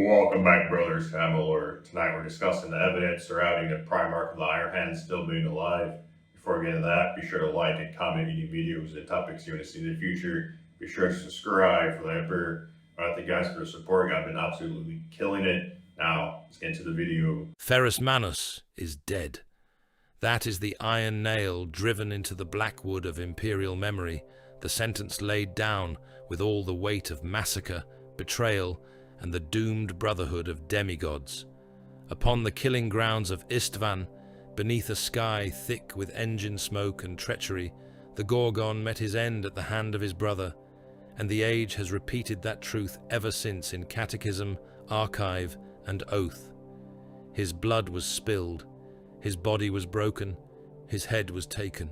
Welcome back, brothers. I'm Lord. Tonight we're discussing the evidence surrounding the Primarch of the Iron Hand still being alive. Before we get into that, be sure to like and comment any videos and topics you want to see in the future. Be sure to subscribe for the Emperor. Thank you guys for the support. I've been absolutely killing it. Now, let's get into the video. Ferrus Manus is dead. That is the iron nail driven into the black wood of imperial memory, the sentence laid down with all the weight of massacre, betrayal, and the doomed brotherhood of demigods. Upon the killing grounds of Istvan, beneath a sky thick with engine smoke and treachery, the gorgon met his end at the hand of his brother, and the age has repeated that truth ever since in catechism, archive, and oath. His blood was spilled, his body was broken, his head was taken.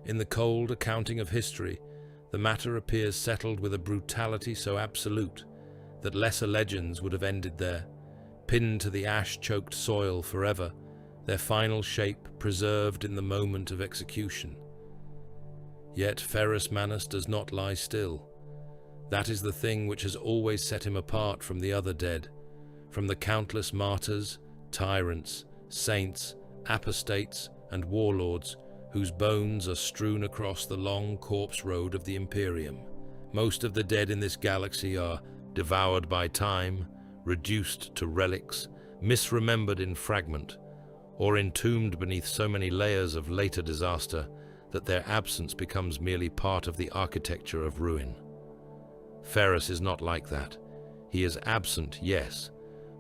In the cold accounting of history, the matter appears settled with a brutality so absolute that lesser legends would have ended there, pinned to the ash-choked soil forever, their final shape preserved in the moment of execution. Yet Ferrus Manus does not lie still. That is the thing which has always set him apart from the other dead, from the countless martyrs, tyrants, saints, apostates, and warlords whose bones are strewn across the long corpse road of the Imperium. Most of the dead in this galaxy are devoured by time, reduced to relics, misremembered in fragment, or entombed beneath so many layers of later disaster that their absence becomes merely part of the architecture of ruin. Ferrus is not like that. He is absent, yes,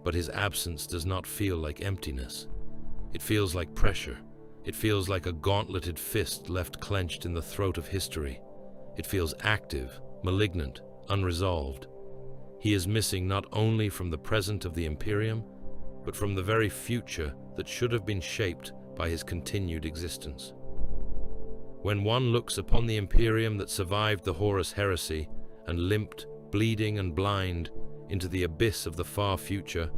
but his absence does not feel like emptiness. It feels like pressure. It feels like a gauntleted fist left clenched in the throat of history. It feels active, malignant, unresolved. He is missing not only from the present of the Imperium, but from the very future that should have been shaped by his continued existence. When one looks upon the Imperium that survived the Horus heresy and limped, bleeding and blind, into the abyss of the far future,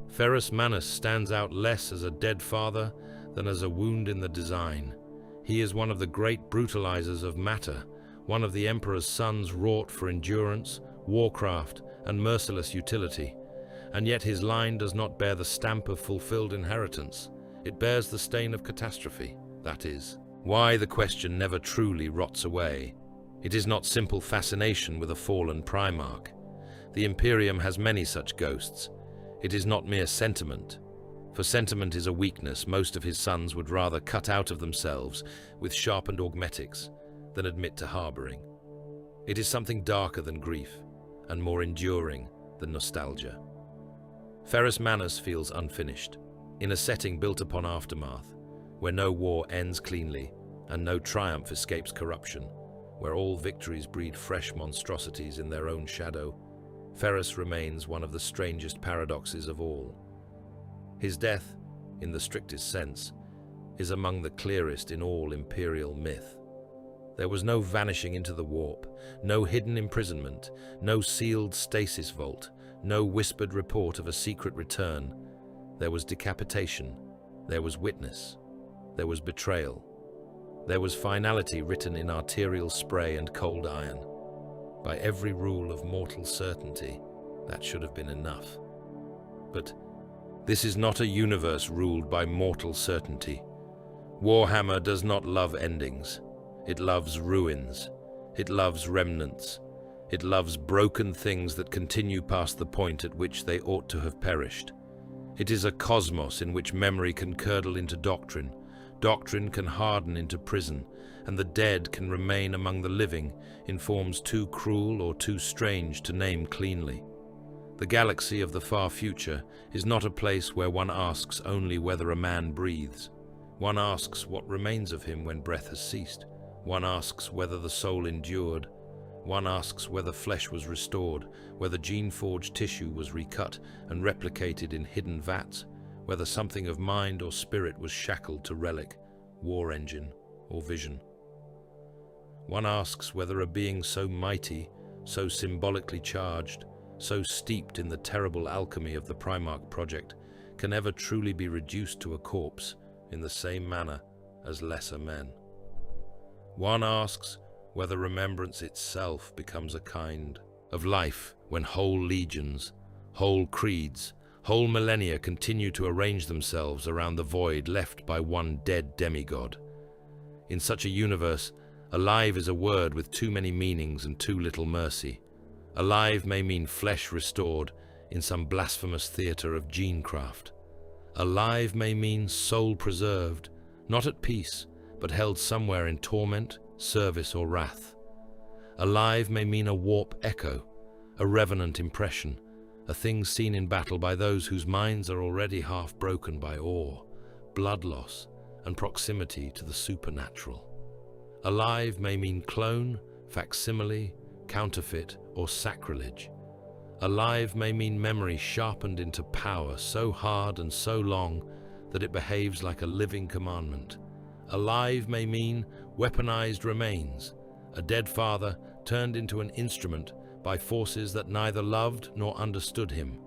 Ferrus Manus stands out less as a dead father than as a wound in the design. He is one of the great brutalizers of matter, one of the Emperor's sons wrought for endurance, warcraft, and merciless utility, and yet his line does not bear the stamp of fulfilled inheritance. It bears the stain of catastrophe, that is. Why, the question never truly rots away. It is not simple fascination with a fallen Primarch. The Imperium has many such ghosts. It is not mere sentiment. For sentiment is a weakness most of his sons would rather cut out of themselves with sharpened augmetics than admit to harboring. It is something darker than grief, and more enduring than nostalgia. Ferrus Manus feels unfinished, in a setting built upon aftermath, where no war ends cleanly, and no triumph escapes corruption, where all victories breed fresh monstrosities in their own shadow. Ferrus remains one of the strangest paradoxes of all. His death, in the strictest sense, is among the clearest in all imperial myth. There was no vanishing into the warp, no hidden imprisonment, no sealed stasis vault, no whispered report of a secret return. There was decapitation, there was witness, there was betrayal. There was finality written in arterial spray and cold iron. By every rule of mortal certainty, that should have been enough. But this is not a universe ruled by mortal certainty. Warhammer does not love endings. It loves ruins. It loves remnants. It loves broken things that continue past the point at which they ought to have perished. It is a cosmos in which memory can curdle into doctrine, doctrine can harden into prison, and the dead can remain among the living in forms too cruel or too strange to name cleanly. The galaxy of the far future is not a place where one asks only whether a man breathes. One asks what remains of him when breath has ceased. One asks whether the soul endured. One asks whether flesh was restored, whether gene-forged tissue was recut and replicated in hidden vats, whether something of mind or spirit was shackled to relic, war engine, or vision. One asks whether a being so mighty, so symbolically charged, so steeped in the terrible alchemy of the Primarch project, can ever truly be reduced to a corpse in the same manner as lesser men. One asks whether remembrance itself becomes a kind of life when whole legions, Whole creeds, whole millennia continue to arrange themselves around the void left by one dead demigod. In such a universe, alive is a word with too many meanings and too little mercy. Alive may mean flesh restored in some blasphemous theatre of genecraft. Alive may mean soul preserved, not at peace, but held somewhere in torment, service, or wrath. Alive may mean a warp echo, a revenant impression, a thing seen in battle by those whose minds are already half broken by awe, blood loss, and proximity to the supernatural. Alive may mean clone, facsimile, counterfeit, or sacrilege. Alive may mean memory sharpened into power so hard and so long that it behaves like a living commandment. Alive may mean weaponized remains, a dead father turned into an instrument by forces that neither loved nor understood him.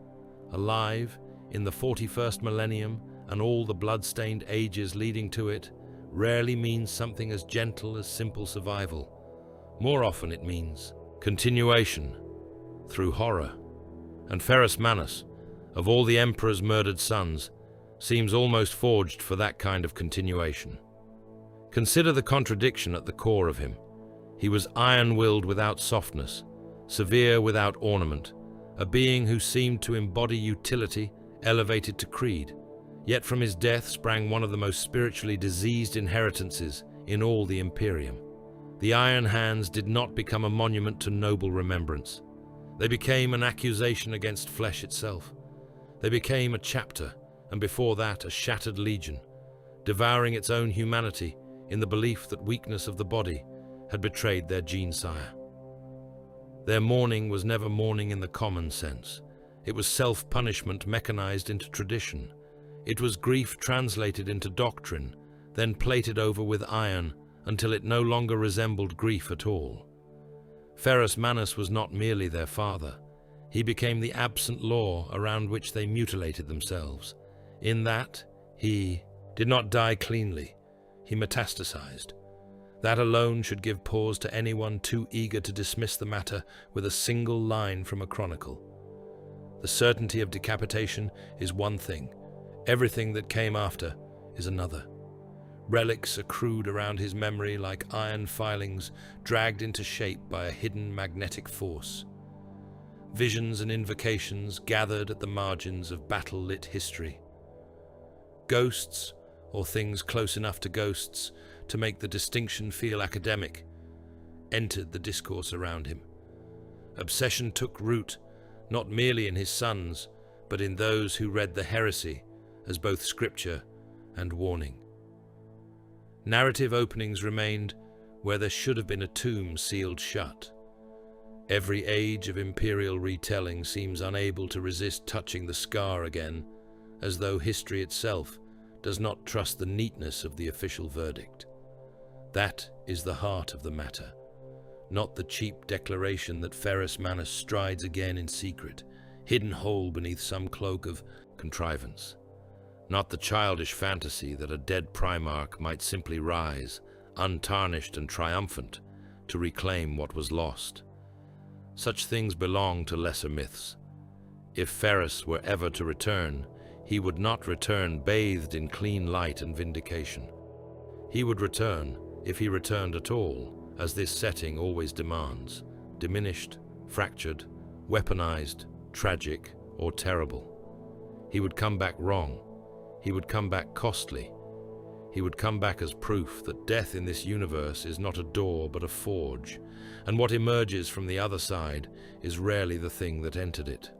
Alive, in the 41st millennium and all the blood-stained ages leading to it, rarely means something as gentle as simple survival. More often it means continuation through horror. And Ferrus Manus, of all the Emperor's murdered sons, seems almost forged for that kind of continuation. Consider the contradiction at the core of him. He was iron-willed without softness, severe without ornament, a being who seemed to embody utility elevated to creed. Yet from his death sprang one of the most spiritually diseased inheritances in all the Imperium. The Iron Hands did not become a monument to noble remembrance. They became an accusation against flesh itself. They became a chapter, and before that a shattered legion, devouring its own humanity in the belief that weakness of the body had betrayed their gene-sire. Their mourning was never mourning in the common sense. It was self-punishment mechanized into tradition. It was grief translated into doctrine, then plated over with iron until it no longer resembled grief at all. Ferrus Manus was not merely their father. He became the absent law around which they mutilated themselves. In that, he did not die cleanly. He metastasized. That alone should give pause to anyone too eager to dismiss the matter with a single line from a chronicle. The certainty of decapitation is one thing. Everything that came after is another. Relics accrued around his memory like iron filings dragged into shape by a hidden magnetic force. Visions and invocations gathered at the margins of battle-lit history. Ghosts, or things close enough to ghosts to make the distinction feel academic, entered the discourse around him. Obsession took root, not merely in his sons, but in those who read the heresy as both scripture and warning. Narrative openings remained where there should have been a tomb sealed shut. Every age of imperial retelling seems unable to resist touching the scar again, as though history itself does not trust the neatness of the official verdict. That is the heart of the matter, not the cheap declaration that Ferrus Manus strides again in secret, hidden whole beneath some cloak of contrivance. Not the childish fantasy that a dead Primarch might simply rise, untarnished and triumphant, to reclaim what was lost. Such things belong to lesser myths. If Ferrus were ever to return, he would not return bathed in clean light and vindication. He would return, if he returned at all, as this setting always demands, diminished, fractured, weaponized, tragic, or terrible. He would come back wrong. He would come back costly. He would come back as proof that death in this universe is not a door but a forge, and what emerges from the other side is rarely the thing that entered it.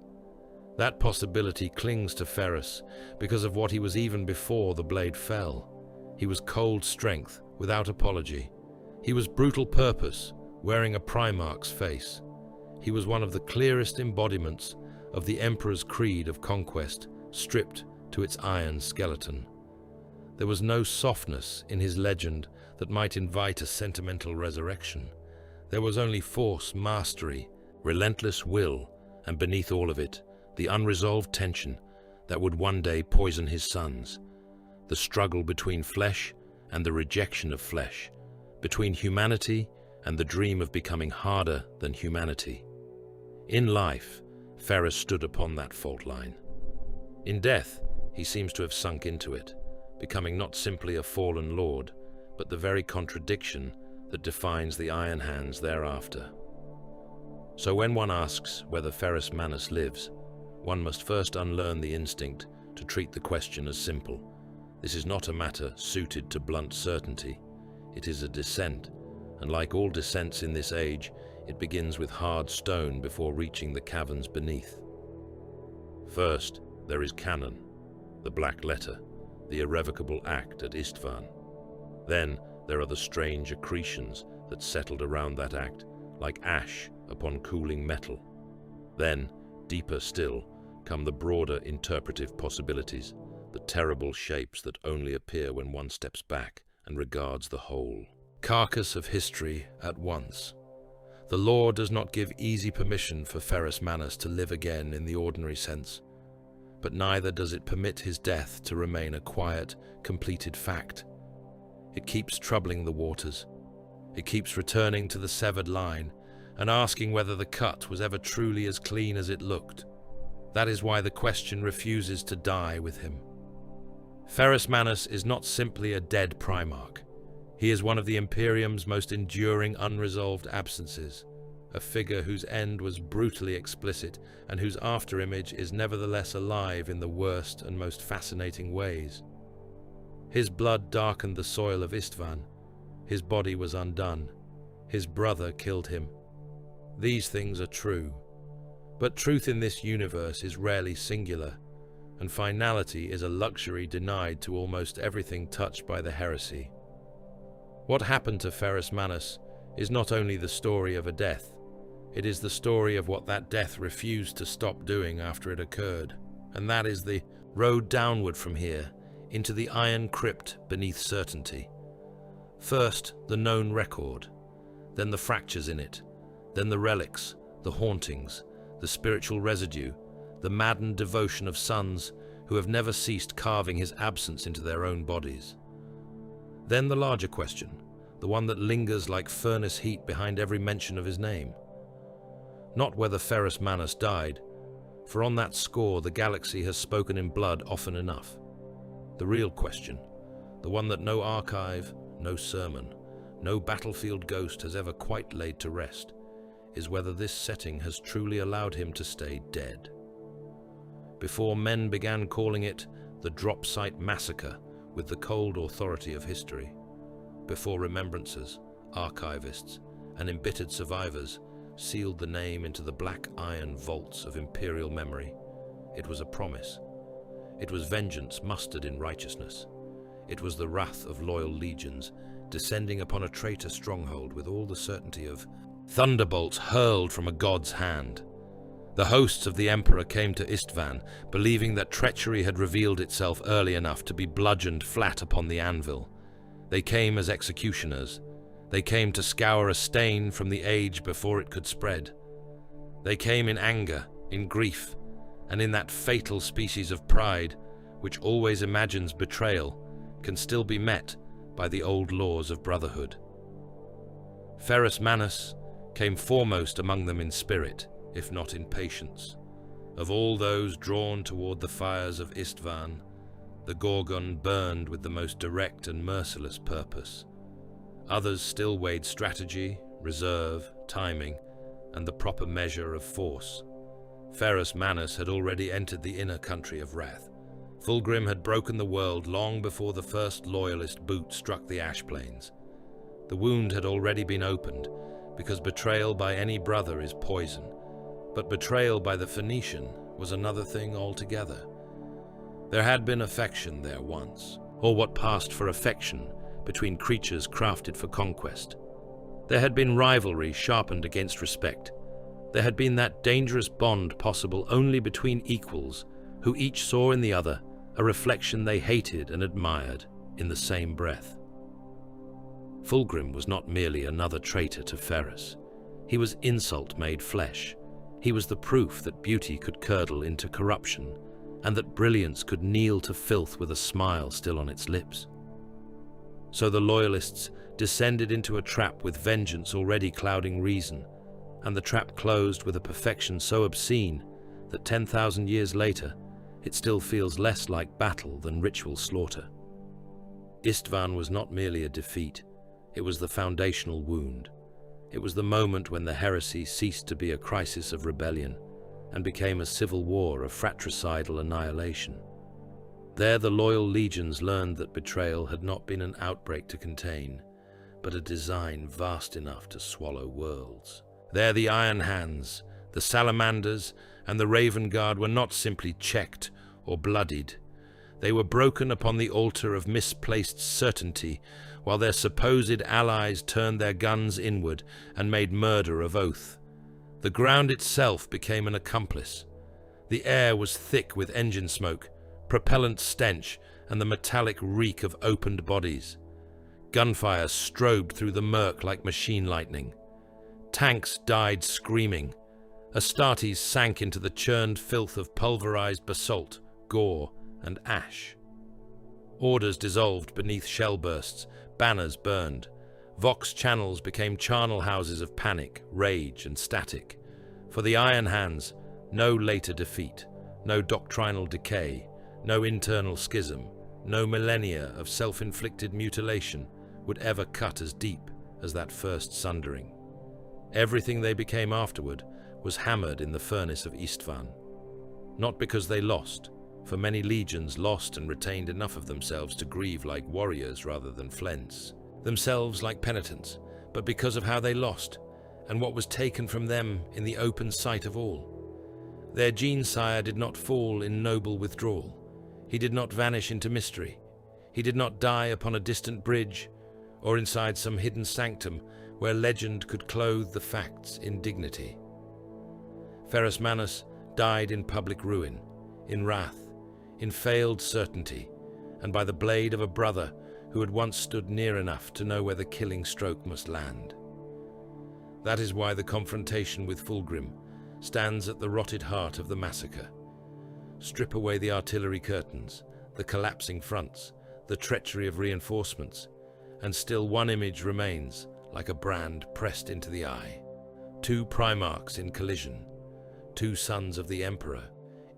That possibility clings to Ferrus because of what he was even before the blade fell. He was cold strength without apology. He was brutal purpose, wearing a Primarch's face. He was one of the clearest embodiments of the Emperor's creed of conquest, stripped to its iron skeleton. There was no softness in his legend that might invite a sentimental resurrection. There was only force, mastery, relentless will, and beneath all of it, the unresolved tension that would one day poison his sons. The struggle between flesh and the rejection of flesh, between humanity and the dream of becoming harder than humanity. In life, Ferrus stood upon that fault line. In death, he seems to have sunk into it, becoming not simply a fallen lord, but the very contradiction that defines the Iron Hands thereafter. So when one asks whether Ferrus Manus lives, one must first unlearn the instinct to treat the question as simple. This is not a matter suited to blunt certainty. It is a descent, and like all descents in this age, it begins with hard stone before reaching the caverns beneath. First, there is canon, the black letter, the irrevocable act at Istvan. Then there are the strange accretions that settled around that act, like ash upon cooling metal. Then, deeper still, come the broader interpretive possibilities, the terrible shapes that only appear when one steps back and regards the whole carcass of history at once. The law does not give easy permission for Ferrus Manus to live again in the ordinary sense, but neither does it permit his death to remain a quiet, completed fact. It keeps troubling the waters. It keeps returning to the severed line and asking whether the cut was ever truly as clean as it looked. That is why the question refuses to die with him. Ferrus Manus is not simply a dead Primarch. He is one of the Imperium's most enduring unresolved absences, a figure whose end was brutally explicit and whose afterimage is nevertheless alive in the worst and most fascinating ways. His blood darkened the soil of Istvan. His body was undone. His brother killed him. These things are true. But truth in this universe is rarely singular, and finality is a luxury denied to almost everything touched by the heresy. What happened to Ferrus Manus is not only the story of a death, it is the story of what that death refused to stop doing after it occurred, and that is the road downward from here, into the iron crypt beneath certainty. First, the known record, then the fractures in it, then the relics, the hauntings, the spiritual residue, the maddened devotion of sons who have never ceased carving his absence into their own bodies. Then the larger question, the one that lingers like furnace heat behind every mention of his name. Not whether Ferrus Manus died, for on that score the galaxy has spoken in blood often enough. The real question, the one that no archive, no sermon, no battlefield ghost has ever quite laid to rest, is whether this setting has truly allowed him to stay dead. Before men began calling it the drop site massacre with the cold authority of history, before remembrancers, archivists, and embittered survivors sealed the name into the black iron vaults of imperial memory, it was a promise. It was vengeance mustered in righteousness. It was the wrath of loyal legions descending upon a traitor stronghold with all the certainty of thunderbolts hurled from a god's hand. The hosts of the Emperor came to Istvan, believing that treachery had revealed itself early enough to be bludgeoned flat upon the anvil. They came as executioners. They came to scour a stain from the age before it could spread. They came in anger, in grief, and in that fatal species of pride, which always imagines betrayal, can still be met by the old laws of brotherhood. Ferrus Manus came foremost among them in spirit, if not in patience. Of all those drawn toward the fires of Istvan, the gorgon burned with the most direct and merciless purpose. Others still weighed strategy, reserve, timing, and the proper measure of force. Ferrus Manus had already entered the inner country of wrath. Fulgrim had broken the world long before the first loyalist boot struck the ash plains. The wound had already been opened, because betrayal by any brother is poison, but betrayal by the Phoenician was another thing altogether. There had been affection there once, or what passed for affection between creatures crafted for conquest. There had been rivalry sharpened against respect. There had been that dangerous bond possible only between equals, who each saw in the other a reflection they hated and admired in the same breath. Fulgrim was not merely another traitor to Ferrus. He was insult made flesh. He was the proof that beauty could curdle into corruption, and that brilliance could kneel to filth with a smile still on its lips. So the loyalists descended into a trap with vengeance already clouding reason, and the trap closed with a perfection so obscene that 10,000 years later, it still feels less like battle than ritual slaughter. Istvan was not merely a defeat, it was the foundational wound. It was the moment when the heresy ceased to be a crisis of rebellion and became a civil war of fratricidal annihilation. There the loyal legions learned that betrayal had not been an outbreak to contain, but a design vast enough to swallow worlds. There the Iron Hands, the Salamanders, and the Raven Guard were not simply checked or bloodied. They were broken upon the altar of misplaced certainty, while their supposed allies turned their guns inward and made murder of oath. The ground itself became an accomplice. The air was thick with engine smoke, propellant stench, and the metallic reek of opened bodies. Gunfire strobed through the murk like machine lightning. Tanks died screaming. Astartes sank into the churned filth of pulverized basalt, gore, and ash. Orders dissolved beneath shell bursts, banners burned. Vox channels became charnel houses of panic, rage, and static. For the Iron Hands, no later defeat, no doctrinal decay, no internal schism, no millennia of self-inflicted mutilation would ever cut as deep as that first sundering. Everything they became afterward was hammered in the furnace of Istvan. Not because they lost, for many legions lost and retained enough of themselves to grieve like warriors rather than flents, themselves like penitents, but because of how they lost, and what was taken from them in the open sight of all. Their gene-sire did not fall in noble withdrawal. He did not vanish into mystery. He did not die upon a distant bridge, or inside some hidden sanctum where legend could clothe the facts in dignity. Ferrus Manus died in public ruin, in wrath, in failed certainty, and by the blade of a brother who had once stood near enough to know where the killing stroke must land. That is why the confrontation with Fulgrim stands at the rotted heart of the massacre. Strip away the artillery curtains, the collapsing fronts, the treachery of reinforcements, and still one image remains, like a brand pressed into the eye. Two Primarchs in collision, two sons of the Emperor,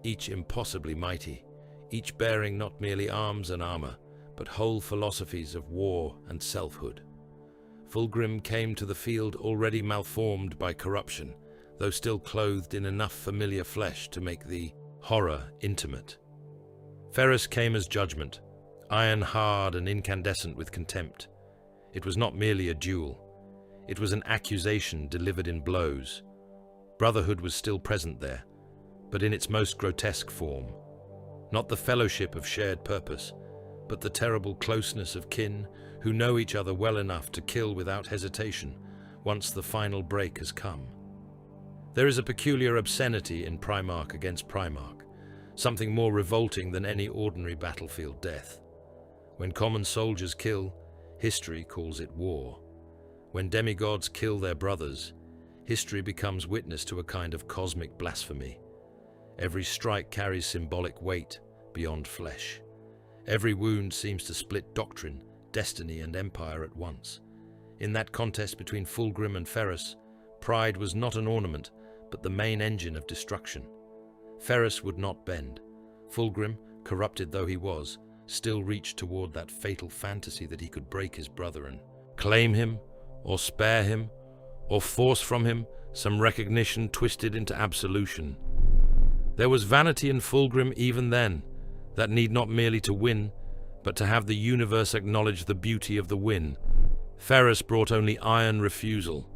each impossibly mighty, each bearing not merely arms and armor, but whole philosophies of war and selfhood. Fulgrim came to the field already malformed by corruption, though still clothed in enough familiar flesh to make the horror intimate. Ferrus came as judgment, iron hard and incandescent with contempt. It was not merely a duel. It was an accusation delivered in blows. Brotherhood was still present there, but in its most grotesque form. Not the fellowship of shared purpose, but the terrible closeness of kin who know each other well enough to kill without hesitation once the final break has come. There is a peculiar obscenity in Primarch against Primarch, something more revolting than any ordinary battlefield death. When common soldiers kill, history calls it war. When demigods kill their brothers, history becomes witness to a kind of cosmic blasphemy. Every strike carries symbolic weight beyond flesh. Every wound seems to split doctrine, destiny, and empire at once. In that contest between Fulgrim and Ferrus, pride was not an ornament, but the main engine of destruction. Ferrus would not bend. Fulgrim, corrupted though he was, still reached toward that fatal fantasy that he could break his brother and claim him, or spare him, or force from him some recognition twisted into absolution. There was vanity in Fulgrim even then, that need not merely to win, but to have the universe acknowledge the beauty of the win. Ferrus brought only iron refusal.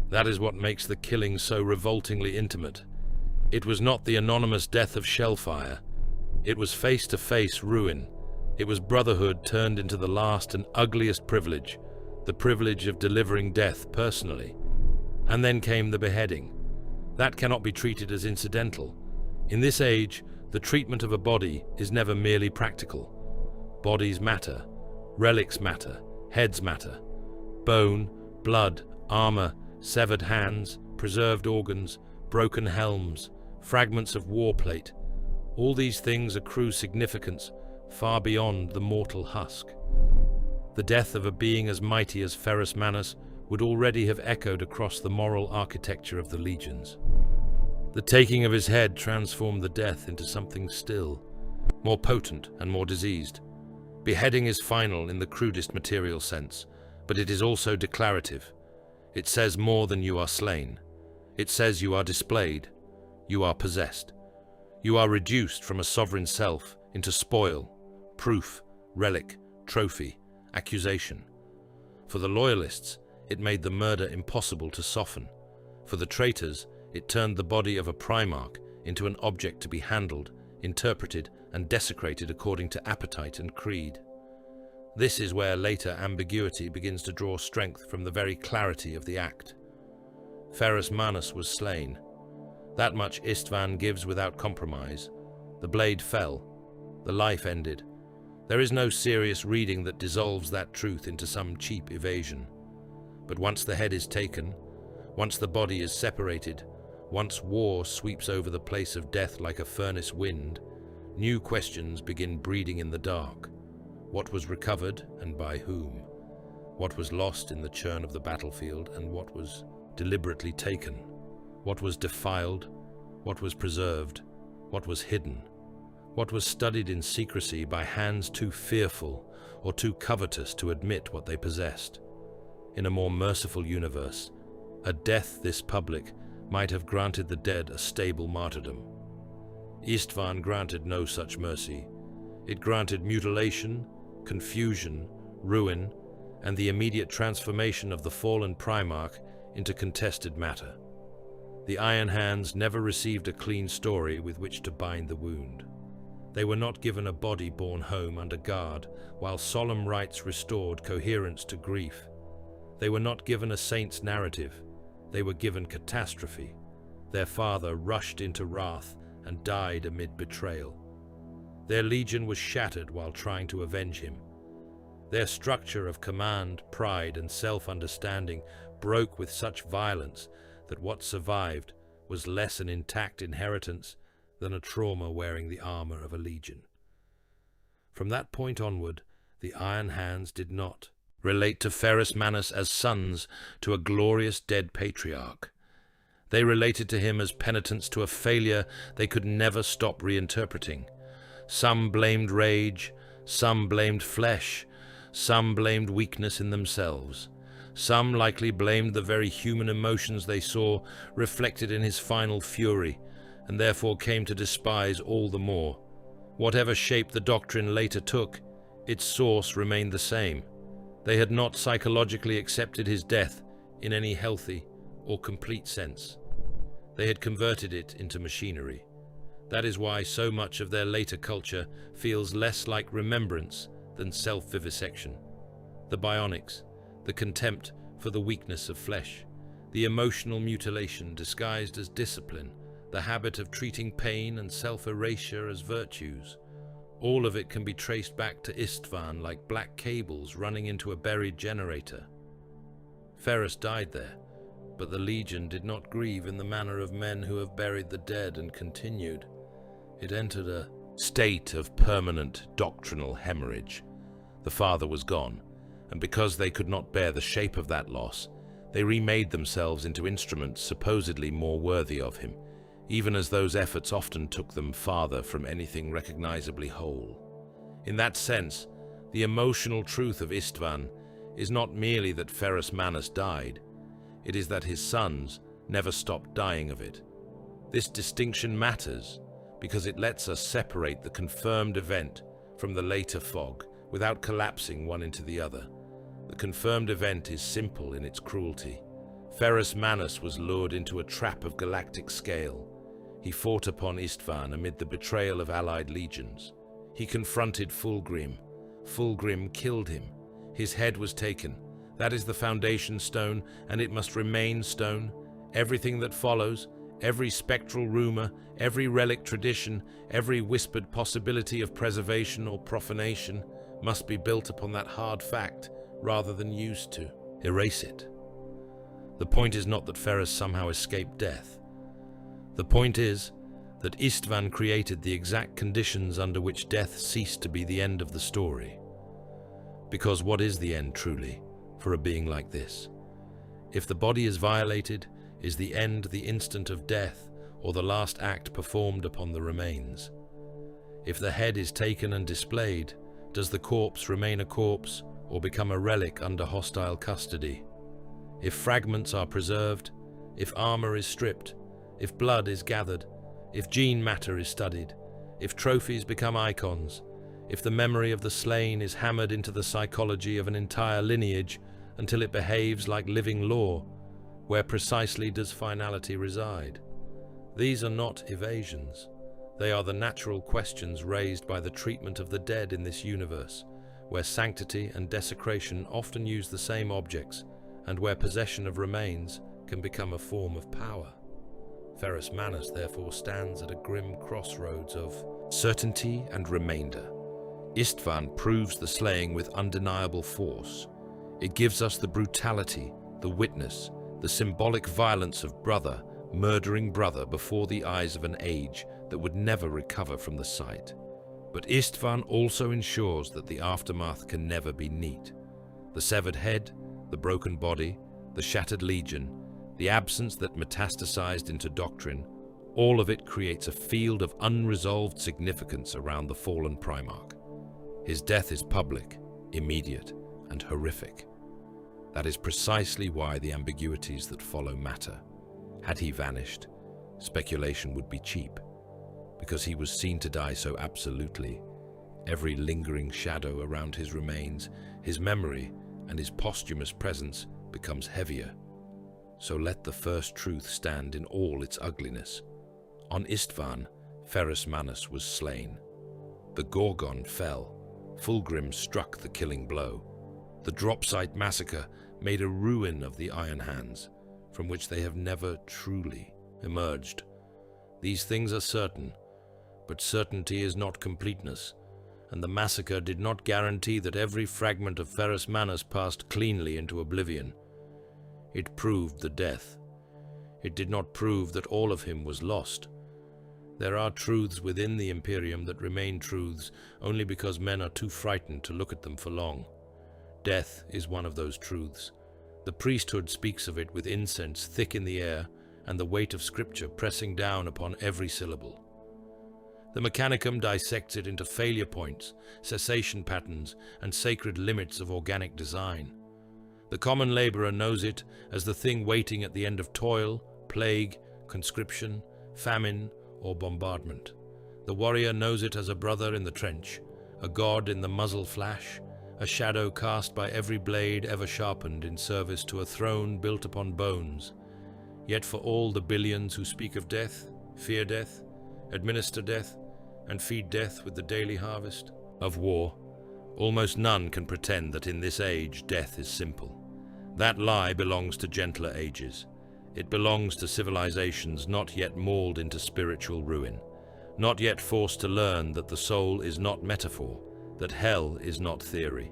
That is what makes the killing so revoltingly intimate. It was not the anonymous death of shellfire. It was face-to-face ruin. It was brotherhood turned into the last and ugliest privilege, the privilege of delivering death personally. And then came the beheading. That cannot be treated as incidental. In this age, the treatment of a body is never merely practical. Bodies matter, relics matter, heads matter. Bone, blood, armor, severed hands, preserved organs, broken helms, fragments of war plate. All these things accrue significance far beyond the mortal husk. The death of a being as mighty as Ferrus Manus would already have echoed across the moral architecture of the legions. The taking of his head transformed the death into something still, more potent and more diseased. Beheading is final in the crudest material sense, but it is also declarative. It says more than you are slain. It says you are displayed, you are possessed. You are reduced from a sovereign self into spoil, proof, relic, trophy, accusation. For the loyalists, it made the murder impossible to soften. For the traitors, it turned the body of a Primarch into an object to be handled, interpreted, and desecrated according to appetite and creed. This is where later ambiguity begins to draw strength from the very clarity of the act. Ferrus Manus was slain. That much Istvan gives without compromise. The blade fell. The life ended. There is no serious reading that dissolves that truth into some cheap evasion. But once the head is taken, once the body is separated, once war sweeps over the place of death like a furnace wind, new questions begin breeding in the dark. What was recovered and by whom? What was lost in the churn of the battlefield and what was deliberately taken? What was defiled? What was preserved? What was hidden? What was studied in secrecy by hands too fearful or too covetous to admit what they possessed? In a more merciful universe, a death this public might have granted the dead a stable martyrdom. Istvan granted no such mercy. It granted mutilation, confusion, ruin, and the immediate transformation of the fallen Primarch into contested matter. The Iron Hands never received a clean story with which to bind the wound. They were not given a body borne home under guard, while solemn rites restored coherence to grief. They were not given a saint's narrative. They were given catastrophe. Their father rushed into wrath and died amid betrayal. Their legion was shattered while trying to avenge him. Their structure of command, pride, and self-understanding broke with such violence that what survived was less an intact inheritance than a trauma wearing the armor of a legion. From that point onward, the Iron Hands did not relate to Ferrus Manus as sons to a glorious dead patriarch. They related to him as penitents to a failure they could never stop reinterpreting. Some blamed rage, some blamed flesh, some blamed weakness in themselves. Some likely blamed the very human emotions they saw reflected in his final fury, and therefore came to despise all the more. Whatever shape the doctrine later took, its source remained the same. They had not psychologically accepted his death in any healthy or complete sense. They had converted it into machinery. That is why so much of their later culture feels less like remembrance than self-vivisection. The bionics, the contempt for the weakness of flesh, the emotional mutilation disguised as discipline, the habit of treating pain and self-erasure as virtues. All of it can be traced back to Istvan like black cables running into a buried generator. Ferrus died there, but the Legion did not grieve in the manner of men who have buried the dead and continued. It entered a state of permanent doctrinal hemorrhage. The father was gone, and because they could not bear the shape of that loss, they remade themselves into instruments supposedly more worthy of him, even as those efforts often took them farther from anything recognizably whole. In that sense, the emotional truth of Istvan is not merely that Ferrus Manus died, it is that his sons never stopped dying of it. This distinction matters because it lets us separate the confirmed event from the later fog without collapsing one into the other. The confirmed event is simple in its cruelty. Ferrus Manus was lured into a trap of galactic scale. He fought upon Istvan amid the betrayal of allied legions. He confronted Fulgrim. Fulgrim killed him. His head was taken. That is the foundation stone, and it must remain stone. Everything that follows, every spectral rumor, every relic tradition, every whispered possibility of preservation or profanation must be built upon that hard fact rather than used to erase it. The point is not that Ferrus somehow escaped death. The point is that Istvan created the exact conditions under which death ceased to be the end of the story. Because what is the end truly for a being like this? If the body is violated, is the end the instant of death, or the last act performed upon the remains? If the head is taken and displayed, does the corpse remain a corpse or become a relic under hostile custody? If fragments are preserved, if armor is stripped, if blood is gathered, if gene matter is studied, if trophies become icons, if the memory of the slain is hammered into the psychology of an entire lineage until it behaves like living law, where precisely does finality reside? These are not evasions. They are the natural questions raised by the treatment of the dead in this universe, where sanctity and desecration often use the same objects, and where possession of remains can become a form of power. Ferrus Manus therefore stands at a grim crossroads of certainty and remainder. Istvan proves the slaying with undeniable force. It gives us the brutality, the witness, the symbolic violence of brother murdering brother before the eyes of an age that would never recover from the sight. But Istvan also ensures that the aftermath can never be neat. The severed head, the broken body, the shattered legion, the absence that metastasized into doctrine, all of it creates a field of unresolved significance around the fallen Primarch. His death is public, immediate, and horrific. That is precisely why the ambiguities that follow matter. Had he vanished, speculation would be cheap, because he was seen to die so absolutely. Every lingering shadow around his remains, his memory, and his posthumous presence becomes heavier. So let the first truth stand in all its ugliness. On Istvan, Ferrus Manus was slain. The gorgon fell. Fulgrim struck the killing blow. The dropsite massacre made a ruin of the Iron Hands, from which they have never truly emerged. These things are certain, but certainty is not completeness, and the massacre did not guarantee that every fragment of Ferrus Manus passed cleanly into oblivion. It proved the death. It did not prove that all of him was lost. There are truths within the Imperium that remain truths only because men are too frightened to look at them for long. Death is one of those truths. The priesthood speaks of it with incense thick in the air and the weight of scripture pressing down upon every syllable. The Mechanicum dissects it into failure points, cessation patterns, and sacred limits of organic design. The common laborer knows it as the thing waiting at the end of toil, plague, conscription, famine, or bombardment. The warrior knows it as a brother in the trench, a god in the muzzle flash, a shadow cast by every blade ever sharpened in service to a throne built upon bones. Yet for all the billions who speak of death, fear death, administer death, and feed death with the daily harvest of war, almost none can pretend that in this age death is simple. That lie belongs to gentler ages. It belongs to civilizations not yet mauled into spiritual ruin, not yet forced to learn that the soul is not metaphor, that hell is not theory,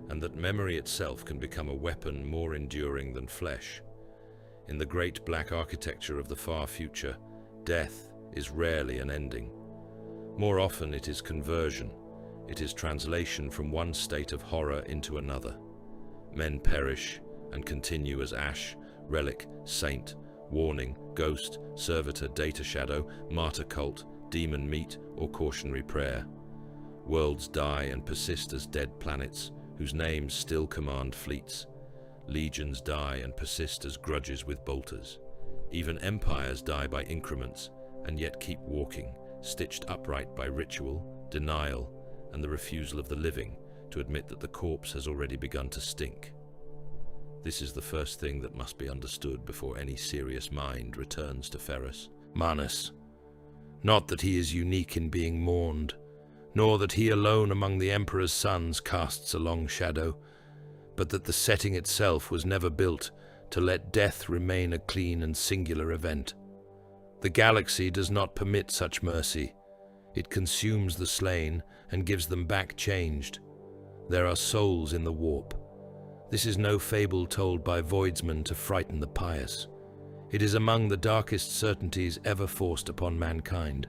and that memory itself can become a weapon more enduring than flesh. In the great black architecture of the far future, death is rarely an ending. More often it is conversion. It is translation from one state of horror into another. Men perish and continue as ash, relic, saint, warning, ghost, servitor, data shadow, martyr cult, demon meat, or cautionary prayer. Worlds die and persist as dead planets, whose names still command fleets. Legions die and persist as grudges with bolters. Even empires die by increments, and yet keep walking, stitched upright by ritual, denial, and the refusal of the living to admit that the corpse has already begun to stink. This is the first thing that must be understood before any serious mind returns to Ferrus Manus. Not that he is unique in being mourned, nor that he alone among the Emperor's sons casts a long shadow, but that the setting itself was never built to let death remain a clean and singular event. The galaxy does not permit such mercy. It consumes the slain and gives them back changed. There are souls in the warp. This is no fable told by voidsmen to frighten the pious. It is among the darkest certainties ever forced upon mankind.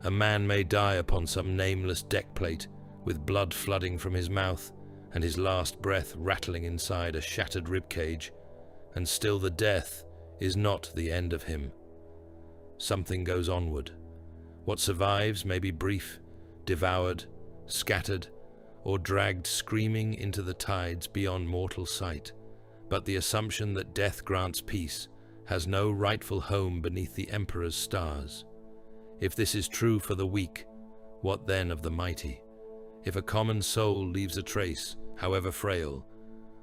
A man may die upon some nameless deckplate, with blood flooding from his mouth and his last breath rattling inside a shattered ribcage, and still the death is not the end of him. something goes onward. What survives may be brief, devoured, scattered, or dragged screaming into the tides beyond mortal sight. But the assumption that death grants peace has no rightful home beneath the Emperor's stars. If this is true for the weak, what then of the mighty? If a common soul leaves a trace, however frail,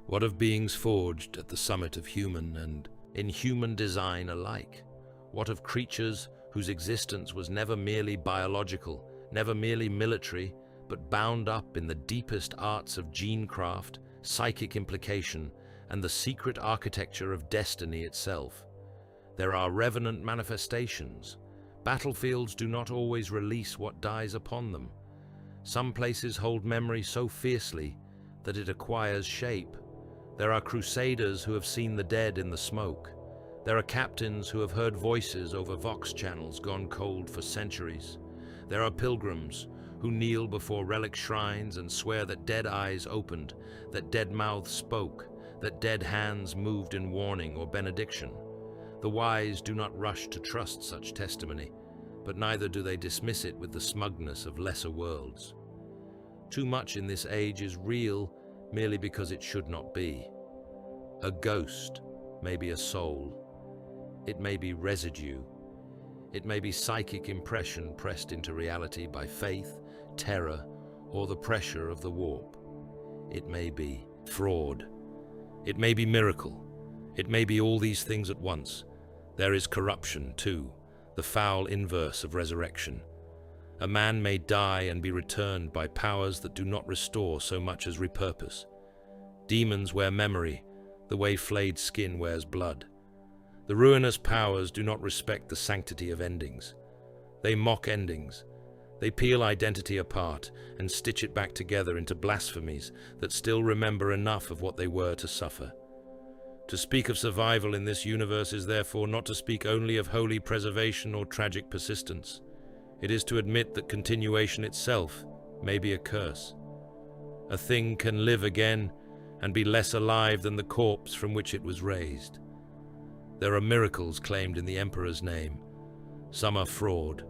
what of beings forged at the summit of human and inhuman design alike? What of creatures whose existence was never merely biological, never merely military, but bound up in the deepest arts of genecraft, psychic implication, and the secret architecture of destiny itself? There are revenant manifestations. Battlefields do not always release what dies upon them. Some places hold memory so fiercely that it acquires shape. There are crusaders who have seen the dead in the smoke. There are captains who have heard voices over vox channels gone cold for centuries. There are pilgrims who kneel before relic shrines and swear that dead eyes opened, that dead mouths spoke, that dead hands moved in warning or benediction. The wise do not rush to trust such testimony, but neither do they dismiss it with the smugness of lesser worlds. Too much in this age is real merely because it should not be. A ghost may be a soul. It may be residue. It may be psychic impression pressed into reality by faith, terror, or the pressure of the warp. It may be fraud. It may be miracle. It may be all these things at once. There is corruption, too, the foul inverse of resurrection. A man may die and be returned by powers that do not restore so much as repurpose. Demons wear memory, the way flayed skin wears blood. The ruinous powers do not respect the sanctity of endings. They mock endings. They peel identity apart and stitch it back together into blasphemies that still remember enough of what they were to suffer. To speak of survival in this universe is therefore not to speak only of holy preservation or tragic persistence. It is to admit that continuation itself may be a curse. A thing can live again and be less alive than the corpse from which it was raised. There are miracles claimed in the Emperor's name. Some are fraud.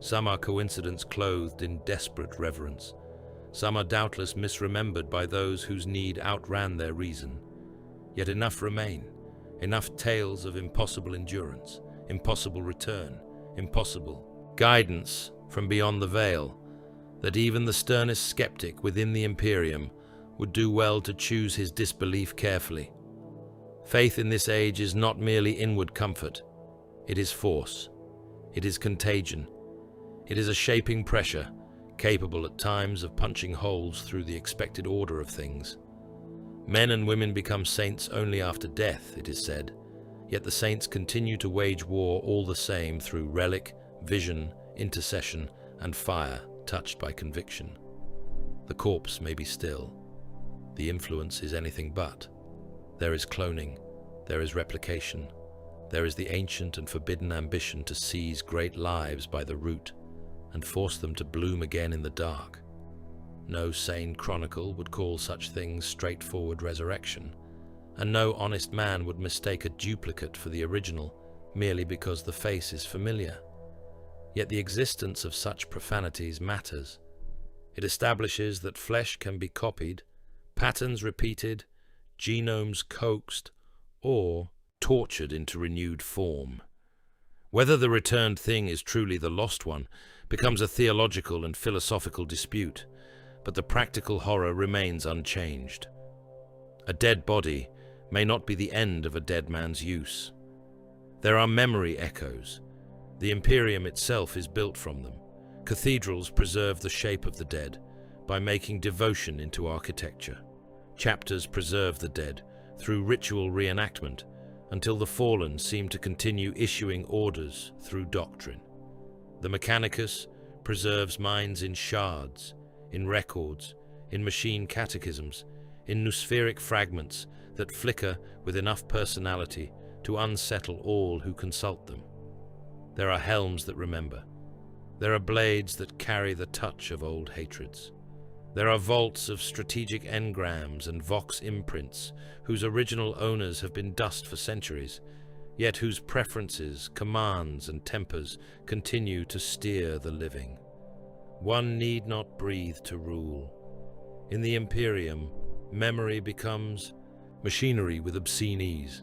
Some are coincidence clothed in desperate reverence. Some are doubtless misremembered by those whose need outran their reason. Yet enough remain, enough tales of impossible endurance, impossible return, impossible guidance from beyond the veil, that even the sternest skeptic within the Imperium would do well to choose his disbelief carefully. Faith in this age is not merely inward comfort. It is force. It is contagion. It is a shaping pressure, capable at times of punching holes through the expected order of things. Men and women become saints only after death, it is said, yet the saints continue to wage war all the same through relic, vision, intercession, and fire touched by conviction. The corpse may be still. The influence is anything but. There is cloning, there is replication, there is the ancient and forbidden ambition to seize great lives by the root and force them to bloom again in the dark. No sane chronicle would call such things straightforward resurrection, and no honest man would mistake a duplicate for the original merely because the face is familiar. Yet the existence of such profanities matters. It establishes that flesh can be copied, patterns repeated, genomes coaxed, or tortured into renewed form. Whether the returned thing is truly the lost one becomes a theological and philosophical dispute, but the practical horror remains unchanged. A dead body may not be the end of a dead man's use. There are memory echoes. The Imperium itself is built from them. Cathedrals preserve the shape of the dead by making devotion into architecture. Chapters preserve the dead through ritual reenactment until the fallen seem to continue issuing orders through doctrine. The Mechanicus preserves minds in shards, in records, in machine catechisms, in noospheric fragments that flicker with enough personality to unsettle all who consult them. There are helms that remember. There are blades that carry the touch of old hatreds. There are vaults of strategic engrams and vox imprints whose original owners have been dust for centuries, yet whose preferences, commands, and tempers continue to steer the living. One need not breathe to rule. In the Imperium, memory becomes machinery with obscene ease,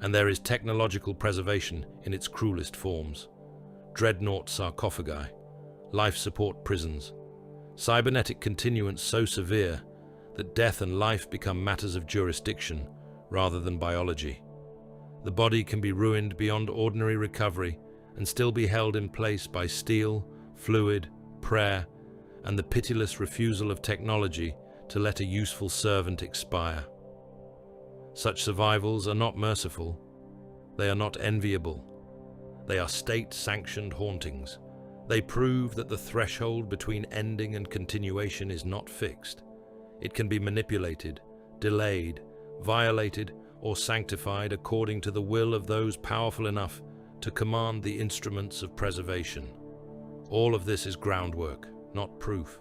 and there is technological preservation in its cruelest forms. Dreadnought sarcophagi, life support prisons, cybernetic continuance so severe that death and life become matters of jurisdiction rather than biology. The body can be ruined beyond ordinary recovery and still be held in place by steel, fluid, prayer, and the pitiless refusal of technology to let a useful servant expire. Such survivals are not merciful. They are not enviable. They are state-sanctioned hauntings. They prove that the threshold between ending and continuation is not fixed. It can be manipulated, delayed, violated, or sanctified according to the will of those powerful enough to command the instruments of preservation. All of this is groundwork, not proof.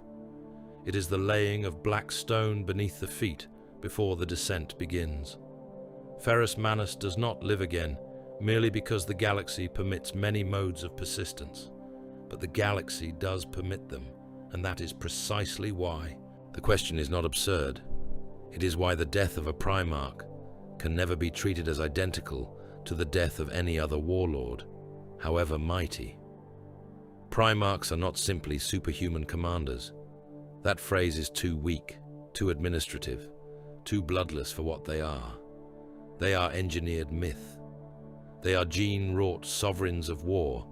It is the laying of black stone beneath the feet before the descent begins. Ferrus Manus does not live again merely because the galaxy permits many modes of persistence, but the galaxy does permit them, and that is precisely why. The question is not absurd. It is why the death of a Primarch can never be treated as identical to the death of any other warlord, however mighty. Primarchs are not simply superhuman commanders. That phrase is too weak, too administrative, too bloodless for what they are. They are engineered myth. They are gene-wrought sovereigns of war,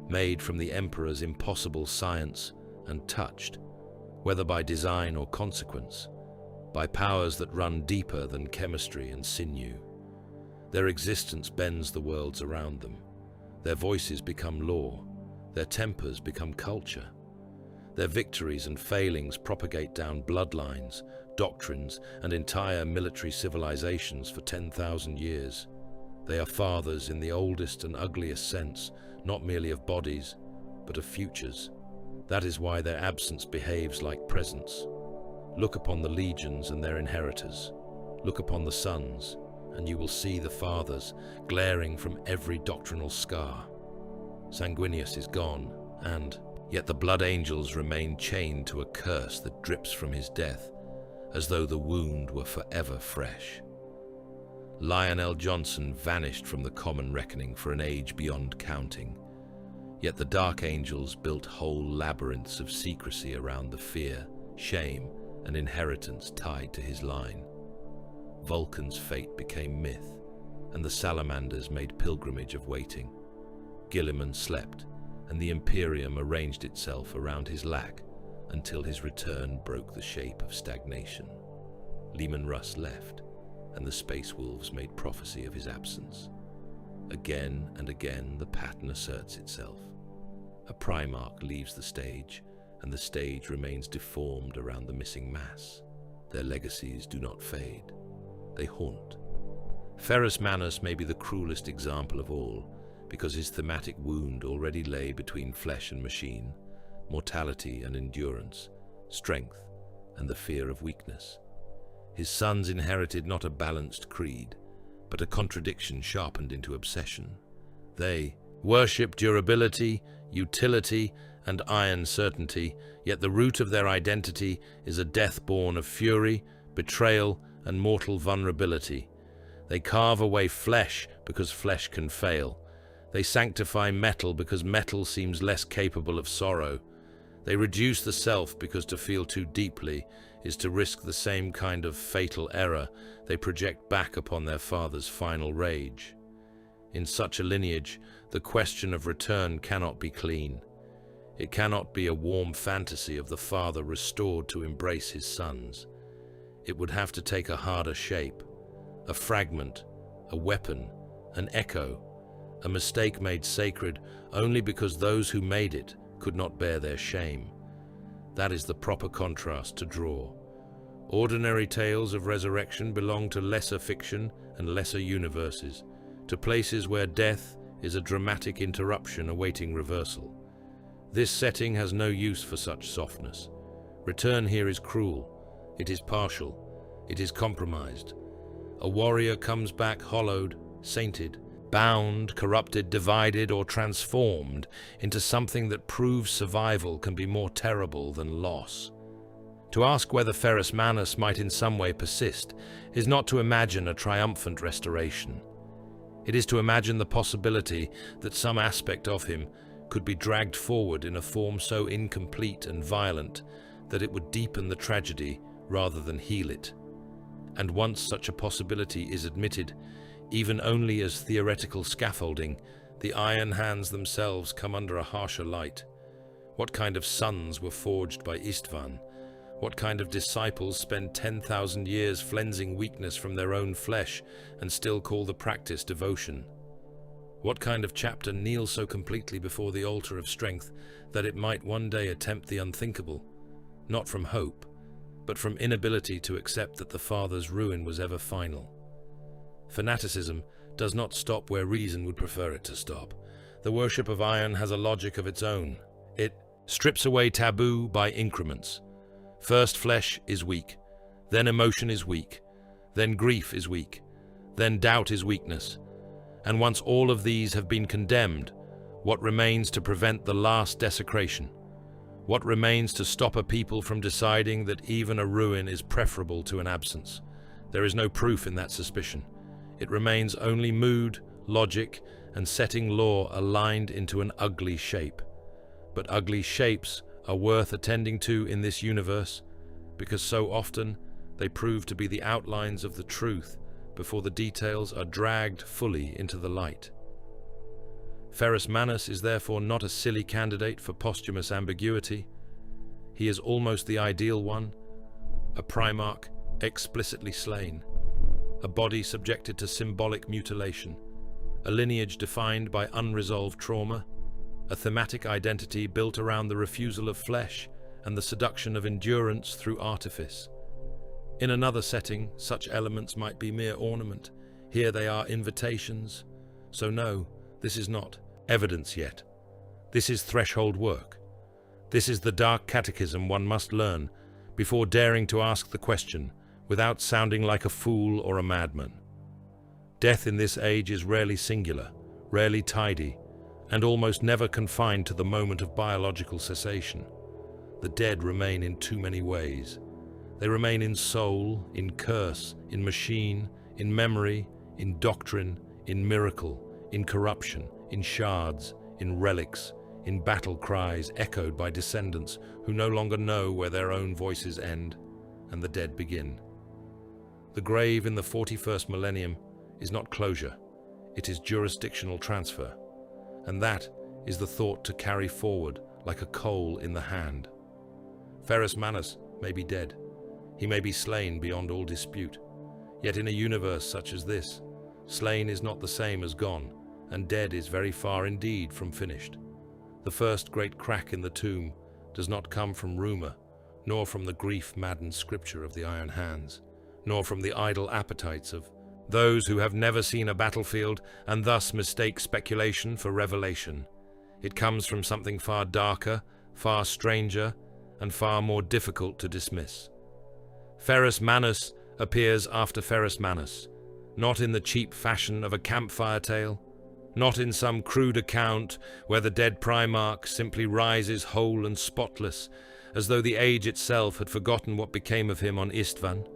made from the Emperor's impossible science and touched, whether by design or consequence, by powers that run deeper than chemistry and sinew. Their existence bends the worlds around them. Their voices become law. Their tempers become culture. Their victories and failings propagate down bloodlines, doctrines, and entire military civilizations for 10,000 years. They are fathers in the oldest and ugliest sense, not merely of bodies, but of futures. That is why their absence behaves like presence. Look upon the legions and their inheritors. Look upon the sons, and you will see the fathers glaring from every doctrinal scar. Sanguinius is gone, and yet the blood angels remain chained to a curse that drips from his death, as though the wound were forever fresh. Lionel Johnson vanished from the common reckoning for an age beyond counting, yet the Dark Angels built whole labyrinths of secrecy around the fear, shame, and inheritance tied to his line. Vulcan's fate became myth, and the salamanders made pilgrimage of waiting. Gilliman slept, and the Imperium arranged itself around his lack until his return broke the shape of stagnation. Leman Russ left, and the Space Wolves made prophecy of his absence. Again and again the pattern asserts itself. A Primarch leaves the stage, and the stage remains deformed around the missing mass. Their legacies do not fade. They haunt. Ferrus Manus may be the cruelest example of all, because his thematic wound already lay between flesh and machine, mortality and endurance, strength and the fear of weakness. His sons inherited not a balanced creed, but a contradiction sharpened into obsession. They worship durability, utility, and iron certainty, yet the root of their identity is a death born of fury, betrayal, and mortal vulnerability. They carve away flesh because flesh can fail. They sanctify metal because metal seems less capable of sorrow. They reduce the self because to feel too deeply is to risk the same kind of fatal error they project back upon their father's final rage. In such a lineage, the question of return cannot be clean. It cannot be a warm fantasy of the father restored to embrace his sons. It would have to take a harder shape, a fragment, a weapon, an echo, a mistake made sacred only because those who made it could not bear their shame. That is the proper contrast to draw. Ordinary tales of resurrection belong to lesser fiction and lesser universes, to places where death is a dramatic interruption awaiting reversal. This setting has no use for such softness. Return here is cruel. It is partial. It is compromised. A warrior comes back hollowed, sainted, bound, corrupted, divided, or transformed into something that proves survival can be more terrible than loss. To ask whether Ferrus Manus might in some way persist is not to imagine a triumphant restoration. It is to imagine the possibility that some aspect of him could be dragged forward in a form so incomplete and violent that it would deepen the tragedy rather than heal it. And once such a possibility is admitted, even only as theoretical scaffolding, the Iron Hands themselves come under a harsher light. What kind of sons were forged by Istvan? What kind of disciples spend 10,000 years flensing weakness from their own flesh and still call the practice devotion? What kind of chapter kneels so completely before the altar of strength that it might one day attempt the unthinkable, not from hope, but from inability to accept that the Father's ruin was ever final? Fanaticism does not stop where reason would prefer it to stop. The worship of iron has a logic of its own. It strips away taboo by increments. First flesh is weak, then emotion is weak, then grief is weak, then doubt is weakness. And once all of these have been condemned, what remains to prevent the last desecration? What remains to stop a people from deciding that even a ruin is preferable to an absence? There is no proof in that suspicion. It remains only mood, logic, and setting law aligned into an ugly shape. But ugly shapes are worth attending to in this universe, because so often they prove to be the outlines of the truth before the details are dragged fully into the light. Ferrus Manus is therefore not a silly candidate for posthumous ambiguity. He is almost the ideal one, a Primarch explicitly slain, a body subjected to symbolic mutilation, a lineage defined by unresolved trauma, a thematic identity built around the refusal of flesh and the seduction of endurance through artifice. In another setting, such elements might be mere ornament. Here they are invitations. So no, this is not evidence yet. This is threshold work. This is the dark catechism one must learn before daring to ask the question without sounding like a fool or a madman. Death in this age is rarely singular, rarely tidy, and almost never confined to the moment of biological cessation. The dead remain in too many ways. They remain in soul, in curse, in machine, in memory, in doctrine, in miracle, in corruption, in shards, in relics, in battle cries echoed by descendants who no longer know where their own voices end and the dead begin. The grave in the 41st millennium is not closure, it is jurisdictional transfer. And that is the thought to carry forward like a coal in the hand. Ferrus Manus may be dead. He may be slain beyond all dispute. Yet in a universe such as this, slain is not the same as gone, and dead is very far indeed from finished. The first great crack in the tomb does not come from rumor, nor from the grief-maddened scripture of the Iron Hands, nor from the idle appetites of those who have never seen a battlefield and thus mistake speculation for revelation. It comes from something far darker, far stranger, and far more difficult to dismiss. Ferrus Manus appears after Ferrus Manus, not in the cheap fashion of a campfire tale, not in some crude account where the dead Primarch simply rises whole and spotless, as though the age itself had forgotten what became of him on Istvan.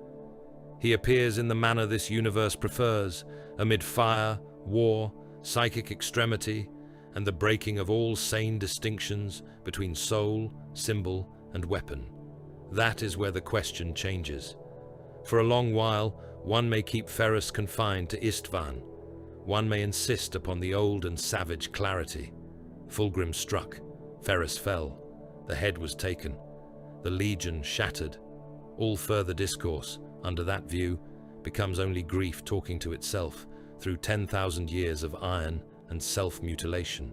He appears in the manner this universe prefers, amid fire, war, psychic extremity, and the breaking of all sane distinctions between soul, symbol, and weapon. That is where the question changes. For a long while, one may keep Ferrus confined to Istvan. One may insist upon the old and savage clarity. Fulgrim struck, Ferrus fell, the head was taken, the legion shattered. All further discourse, under that view, becomes only grief talking to itself through 10,000 years of iron and self-mutilation.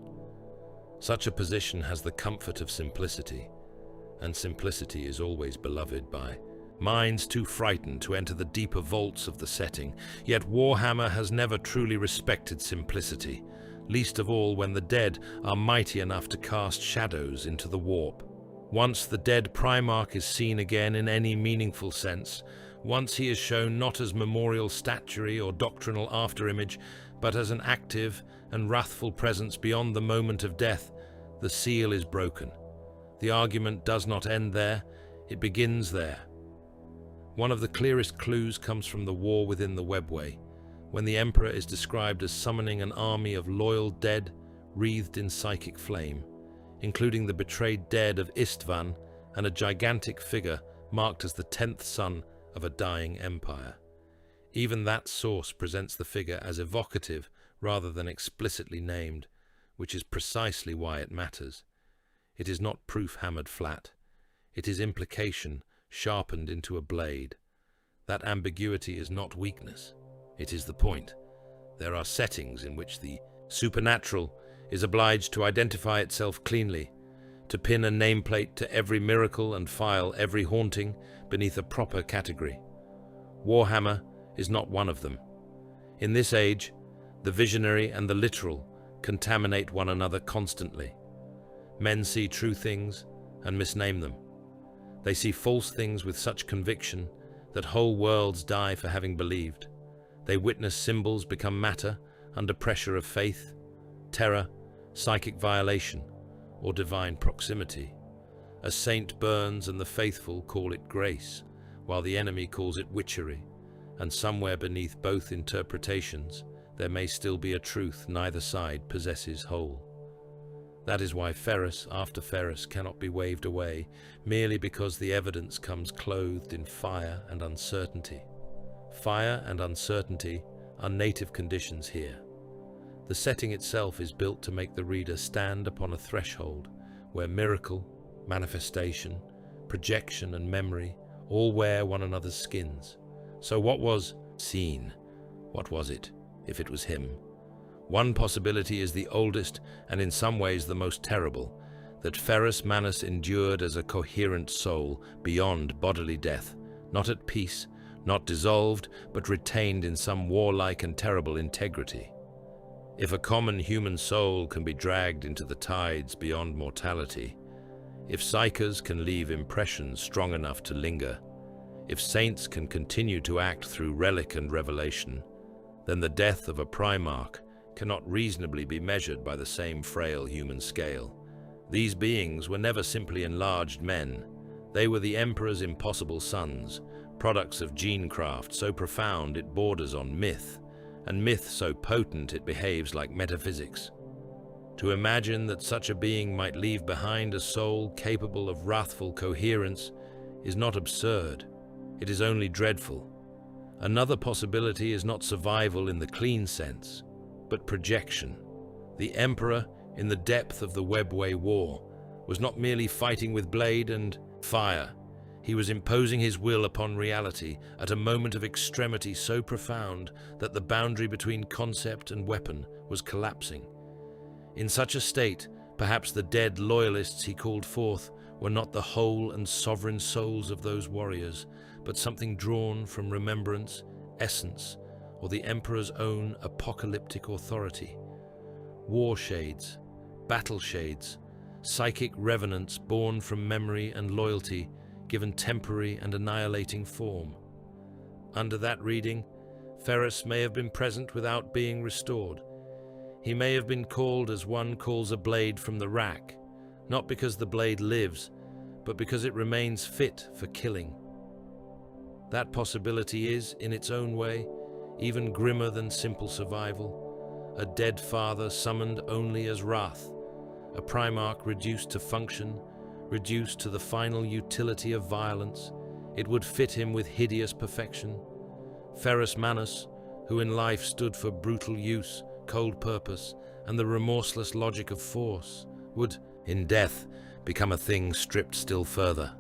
Such a position has the comfort of simplicity, and simplicity is always beloved by minds too frightened to enter the deeper vaults of the setting. Yet Warhammer has never truly respected simplicity, least of all when the dead are mighty enough to cast shadows into the warp. Once the dead Primarch is seen again in any meaningful sense, Once he is shown not as memorial statuary or doctrinal afterimage, but as an active and wrathful presence beyond the moment of death, the seal is broken. The argument does not end there, it begins there. One of the clearest clues comes from the war within the webway, when the Emperor is described as summoning an army of loyal dead wreathed in psychic flame, including the betrayed dead of Istvan and a gigantic figure marked as the 10th son of a dying empire. Even that source presents the figure as evocative rather than explicitly named, which is precisely why it matters. It is not proof hammered flat. It is implication sharpened into a blade. That ambiguity is not weakness. It is the point. There are settings in which the supernatural is obliged to identify itself cleanly, to pin a nameplate to every miracle and file every haunting beneath a proper category. Warhammer is not one of them. In this age, the visionary and the literal contaminate one another constantly. Men see true things and misname them. They see false things with such conviction that whole worlds die for having believed. They witness symbols become matter under pressure of faith, terror, psychic violation, or divine proximity. A saint burns and the faithful call it grace, while the enemy calls it witchery, and somewhere beneath both interpretations there may still be a truth neither side possesses whole. That is why Ferrus after Ferrus cannot be waved away, merely because the evidence comes clothed in fire and uncertainty. Fire and uncertainty are native conditions here. The setting itself is built to make the reader stand upon a threshold where miracle, manifestation, projection and memory all wear one another's skins. So what was seen? What was it, if it was him? One possibility is the oldest and in some ways the most terrible, that Ferrus Manus endured as a coherent soul beyond bodily death, not at peace, not dissolved, but retained in some warlike and terrible integrity. If a common human soul can be dragged into the tides beyond mortality, if psychers can leave impressions strong enough to linger, if saints can continue to act through relic and revelation, then the death of a Primarch cannot reasonably be measured by the same frail human scale. These beings were never simply enlarged men. They were the Emperor's impossible sons, products of genecraft so profound it borders on myth, and myth so potent it behaves like metaphysics. To imagine that such a being might leave behind a soul capable of wrathful coherence is not absurd, it is only dreadful. Another possibility is not survival in the clean sense, but projection. The Emperor, in the depth of the Webway War, was not merely fighting with blade and fire. He was imposing his will upon reality at a moment of extremity so profound that the boundary between concept and weapon was collapsing. In such a state, perhaps the dead loyalists he called forth were not the whole and sovereign souls of those warriors, but something drawn from remembrance, essence, or the Emperor's own apocalyptic authority. War shades, battle shades, psychic revenants born from memory and loyalty, given temporary and annihilating form. Under that reading, Ferrus may have been present without being restored. He may have been called as one calls a blade from the rack, not because the blade lives, but because it remains fit for killing. That possibility is, in its own way, even grimmer than simple survival. A dead father summoned only as wrath, a Primarch reduced to function, reduced to the final utility of violence. It would fit him with hideous perfection. Ferrus Manus, who in life stood for brutal use, cold purpose, and the remorseless logic of force, would, in death, become a thing stripped still further.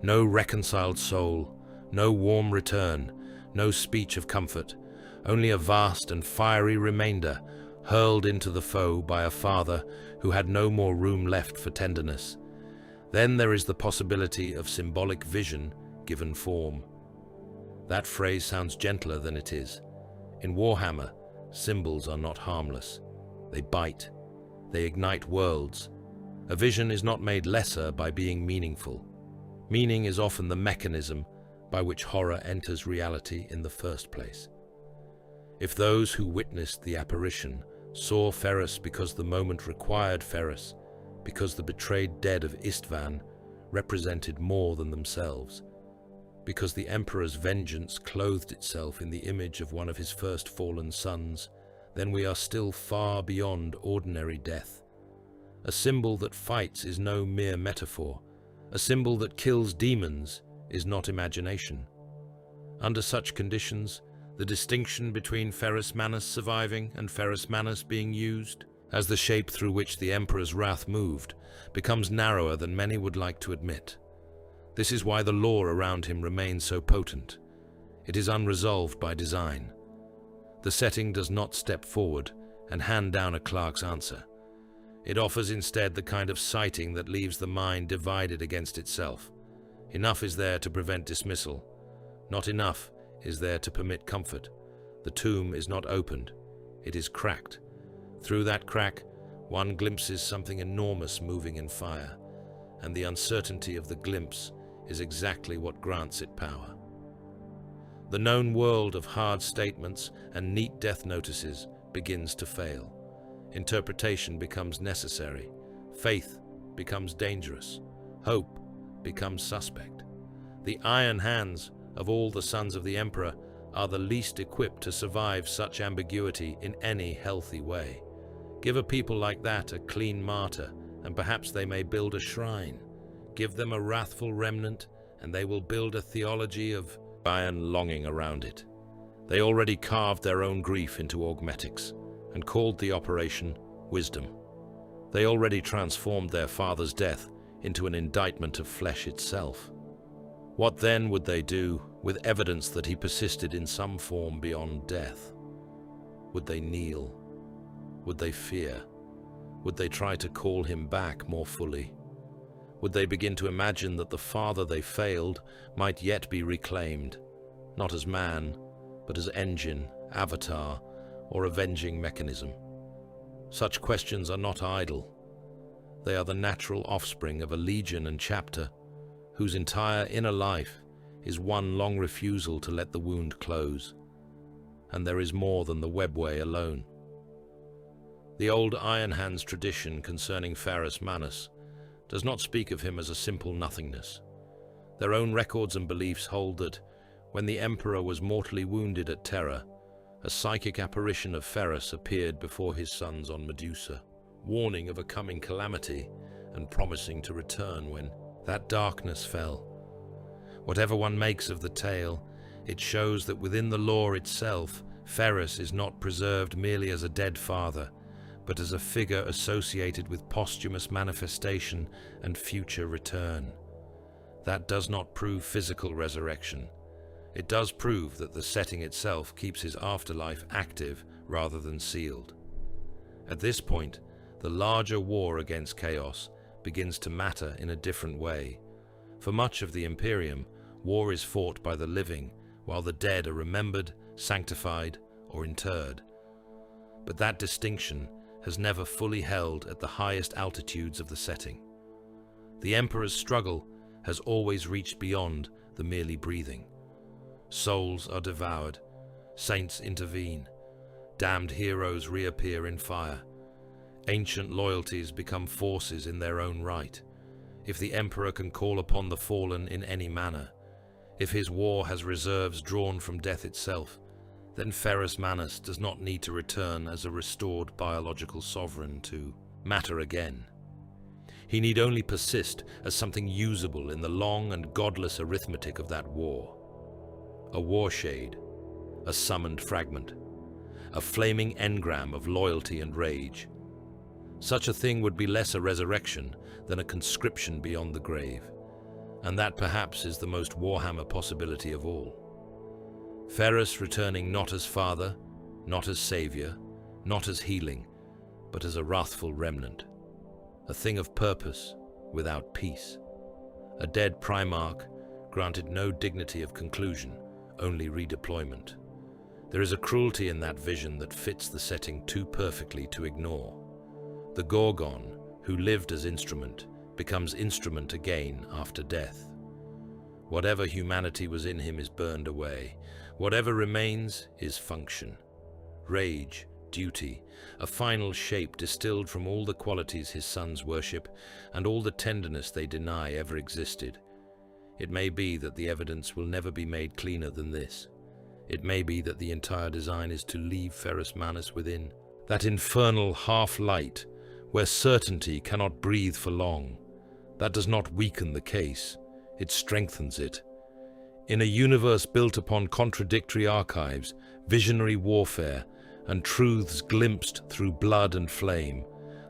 No reconciled soul, no warm return, no speech of comfort, only a vast and fiery remainder, hurled into the foe by a father who had no more room left for tenderness. Then there is the possibility of symbolic vision given form. That phrase sounds gentler than it is. In Warhammer, symbols are not harmless. They bite. They ignite worlds. A vision is not made lesser by being meaningful. Meaning is often the mechanism by which horror enters reality in the first place. If those who witnessed the apparition saw Ferrus because the moment required Ferrus, because the betrayed dead of Istvan represented more than themselves, because the Emperor's vengeance clothed itself in the image of one of his first fallen sons, then we are still far beyond ordinary death. A symbol that fights is no mere metaphor. A symbol that kills demons is not imagination. Under such conditions, the distinction between Ferrus Manus surviving and Ferrus Manus being used as the shape through which the Emperor's wrath moved becomes narrower than many would like to admit. This is why the lore around him remains so potent. It is unresolved by design. The setting does not step forward and hand down a clerk's answer. It offers instead the kind of sighting that leaves the mind divided against itself. Enough is there to prevent dismissal. Not enough is there to permit comfort. The tomb is not opened. It is cracked. Through that crack, one glimpses something enormous moving in fire, and the uncertainty of the glimpse is exactly what grants it power. The known world of hard statements and neat death notices begins to fail. Interpretation becomes necessary. Faith becomes dangerous. Hope becomes suspect. The iron hands of all the sons of the Emperor are the least equipped to survive such ambiguity in any healthy way. Give a people like that a clean martyr, and perhaps they may build a shrine. Give them a wrathful remnant, and they will build a theology of iron longing around it. They already carved their own grief into augmetics, and called the operation wisdom. They already transformed their father's death into an indictment of flesh itself. What then would they do with evidence that he persisted in some form beyond death? Would they kneel? Would they fear? Would they try to call him back more fully? Would they begin to imagine that the father they failed might yet be reclaimed, not as man, but as engine, avatar, or avenging mechanism? Such questions are not idle. They are the natural offspring of a legion and chapter whose entire inner life is one long refusal to let the wound close. And there is more than the webway alone. The old Iron Hands tradition concerning Ferrus Manus does not speak of him as a simple nothingness. Their own records and beliefs hold that, when the Emperor was mortally wounded at Terra, a psychic apparition of Ferrus appeared before his sons on Medusa, warning of a coming calamity and promising to return when that darkness fell. Whatever one makes of the tale, it shows that within the lore itself, Ferrus is not preserved merely as a dead father, but as a figure associated with posthumous manifestation and future return. That does not prove physical resurrection. It does prove that the setting itself keeps his afterlife active rather than sealed. At this point, the larger war against chaos begins to matter in a different way. For much of the Imperium, war is fought by the living, while the dead are remembered, sanctified, or interred. But that distinction has never fully held at the highest altitudes of the setting. The Emperor's struggle has always reached beyond the merely breathing. Souls are devoured, saints intervene, damned heroes reappear in fire. Ancient loyalties become forces in their own right. If the Emperor can call upon the fallen in any manner, if his war has reserves drawn from death itself, then Ferrus Manus does not need to return as a restored biological sovereign to matter again. He need only persist as something usable in the long and godless arithmetic of that war. A war shade, a summoned fragment, a flaming engram of loyalty and rage. Such a thing would be less a resurrection than a conscription beyond the grave, and that perhaps is the most Warhammer possibility of all. Ferrus returning not as father, not as savior, not as healing, but as a wrathful remnant, a thing of purpose without peace, a dead Primarch granted no dignity of conclusion, only redeployment. There is a cruelty in that vision that fits the setting too perfectly to ignore. The gorgon, who lived as instrument, becomes instrument again after death. Whatever humanity was in him is burned away. Whatever remains is function. Rage, duty, a final shape distilled from all the qualities his sons worship and all the tenderness they deny ever existed. It may be that the evidence will never be made cleaner than this. It may be that the entire design is to leave Ferrus Manus within, that infernal half-light where certainty cannot breathe for long. That does not weaken the case, it strengthens it. In a universe built upon contradictory archives, visionary warfare, and truths glimpsed through blood and flame,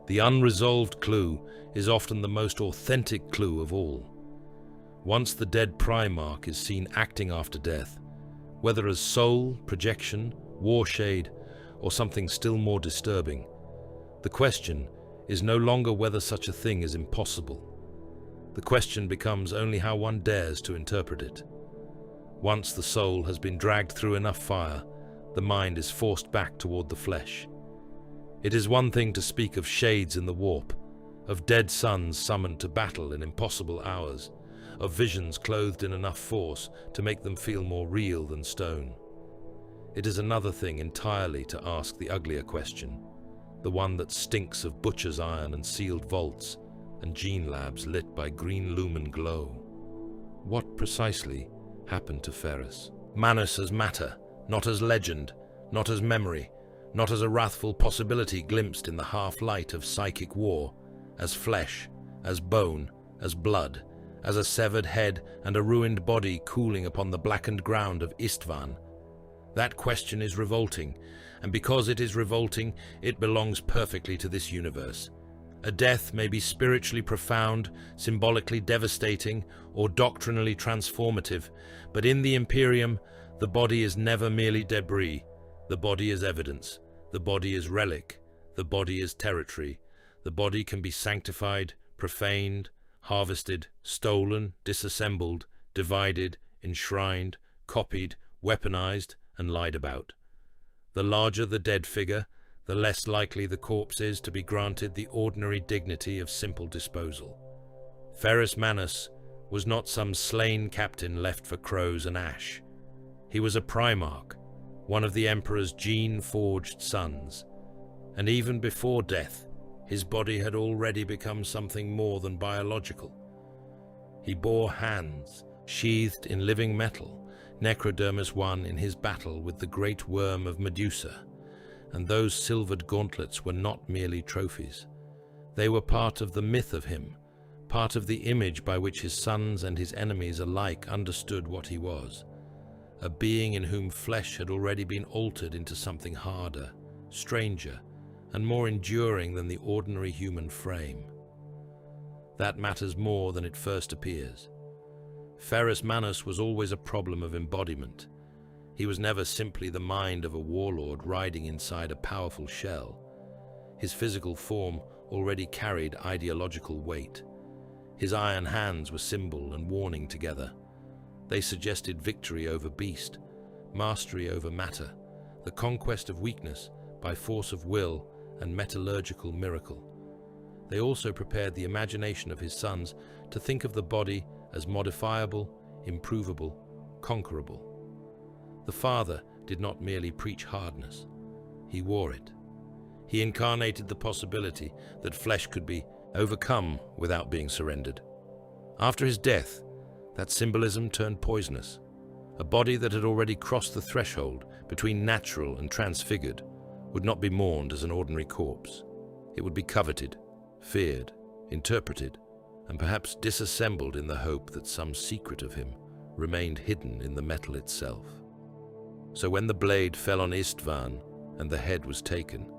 the unresolved clue is often the most authentic clue of all. Once the dead Primarch is seen acting after death, whether as soul, projection, war shade, or something still more disturbing, the question is no longer whether such a thing is impossible. The question becomes only how one dares to interpret it. Once the soul has been dragged through enough fire, the mind is forced back toward the flesh. It is one thing to speak of shades in the warp, of dead suns summoned to battle in impossible hours, of visions clothed in enough force to make them feel more real than stone. It is another thing entirely to ask the uglier question, the one that stinks of butcher's iron and sealed vaults, and gene labs lit by green lumen glow. What precisely happened to Ferrus Manus as matter, not as legend, not as memory, not as a wrathful possibility glimpsed in the half-light of psychic war, as flesh, as bone, as blood, as a severed head and a ruined body cooling upon the blackened ground of Istvan? That question is revolting, and because it is revolting, it belongs perfectly to this universe. A death may be spiritually profound, symbolically devastating, or doctrinally transformative, but in the Imperium, the body is never merely debris. The body is evidence. The body is relic. The body is territory. The body can be sanctified, profaned, harvested, stolen, disassembled, divided, enshrined, copied, weaponized, and lied about. The larger the dead figure, the less likely the corpse is to be granted the ordinary dignity of simple disposal. Ferrus Manus was not some slain captain left for crows and ash. He was a Primarch, one of the Emperor's gene-forged sons, and even before death, his body had already become something more than biological. He bore hands, sheathed in living metal, Necrodermis won in his battle with the great worm of Medusa, and those silvered gauntlets were not merely trophies. They were part of the myth of him, part of the image by which his sons and his enemies alike understood what he was. A being in whom flesh had already been altered into something harder, stranger, and more enduring than the ordinary human frame. That matters more than it first appears. Ferrus Manus was always a problem of embodiment. He was never simply the mind of a warlord riding inside a powerful shell. His physical form already carried ideological weight. His iron hands were symbol and warning together. They suggested victory over beast, mastery over matter, the conquest of weakness by force of will and metallurgical miracle. They also prepared the imagination of his sons to think of the body as modifiable, improvable, conquerable. The father did not merely preach hardness, he wore it. He incarnated the possibility that flesh could be overcome without being surrendered. After his death, that symbolism turned poisonous. A body that had already crossed the threshold between natural and transfigured would not be mourned as an ordinary corpse. It would be coveted, feared, interpreted, and perhaps disassembled in the hope that some secret of him remained hidden in the metal itself. So when the blade fell on Istvan and the head was taken,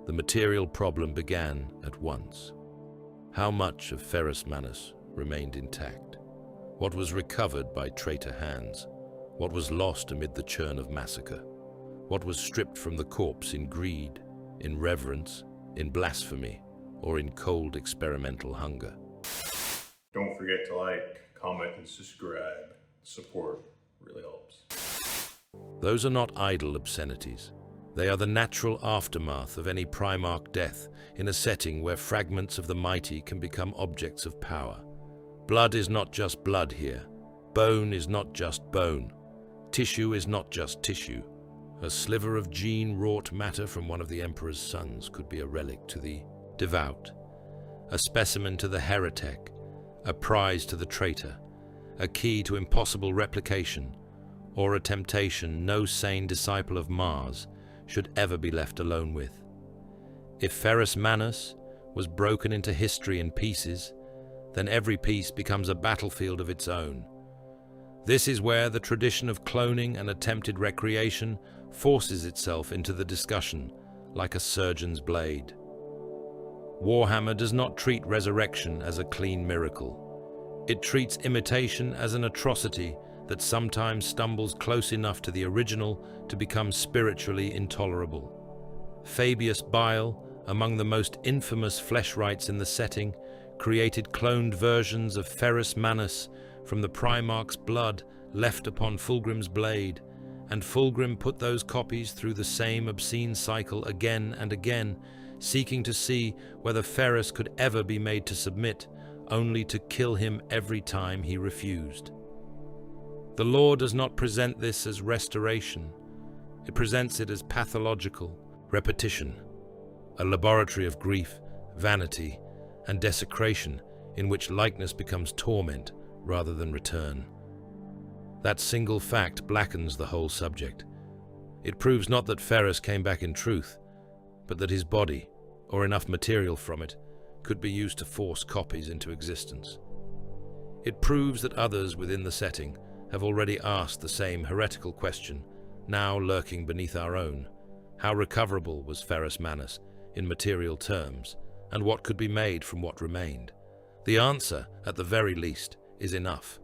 the material problem began at once. How much of Ferrus Manus remained intact? What was recovered by traitor hands? What was lost amid the churn of massacre? What was stripped from the corpse in greed, in reverence, in blasphemy, or in cold experimental hunger? Don't forget to like, comment, and subscribe. Support really helps. Those are not idle obscenities. They are the natural aftermath of any Primarch death in a setting where fragments of the mighty can become objects of power. Blood is not just blood here. Bone is not just bone. Tissue is not just tissue. A sliver of gene-wrought matter from one of the Emperor's sons could be a relic to the devout, a specimen to the heretic, a prize to the traitor, a key to impossible replication, or a temptation no sane disciple of Mars should ever be left alone with. If Ferrus Manus was broken into history in pieces, then every piece becomes a battlefield of its own. This is where the tradition of cloning and attempted recreation forces itself into the discussion like a surgeon's blade. Warhammer does not treat resurrection as a clean miracle. It treats imitation as an atrocity that sometimes stumbles close enough to the original to become spiritually intolerable. Fabius Bile, among the most infamous flesh rites in the setting, created cloned versions of Ferrus Manus from the Primarch's blood left upon Fulgrim's blade, and Fulgrim put those copies through the same obscene cycle again and again, seeking to see whether Ferrus could ever be made to submit, only to kill him every time he refused. The law does not present this as restoration. It presents it as pathological repetition, a laboratory of grief, vanity, and desecration in which likeness becomes torment rather than return. That single fact blackens the whole subject. It proves not that Ferrus came back in truth, but that his body, or enough material from it, could be used to force copies into existence. It proves that others within the setting have already asked the same heretical question, now lurking beneath our own. How recoverable was Ferrus Manus in material terms, and what could be made from what remained? The answer, at the very least, is enough.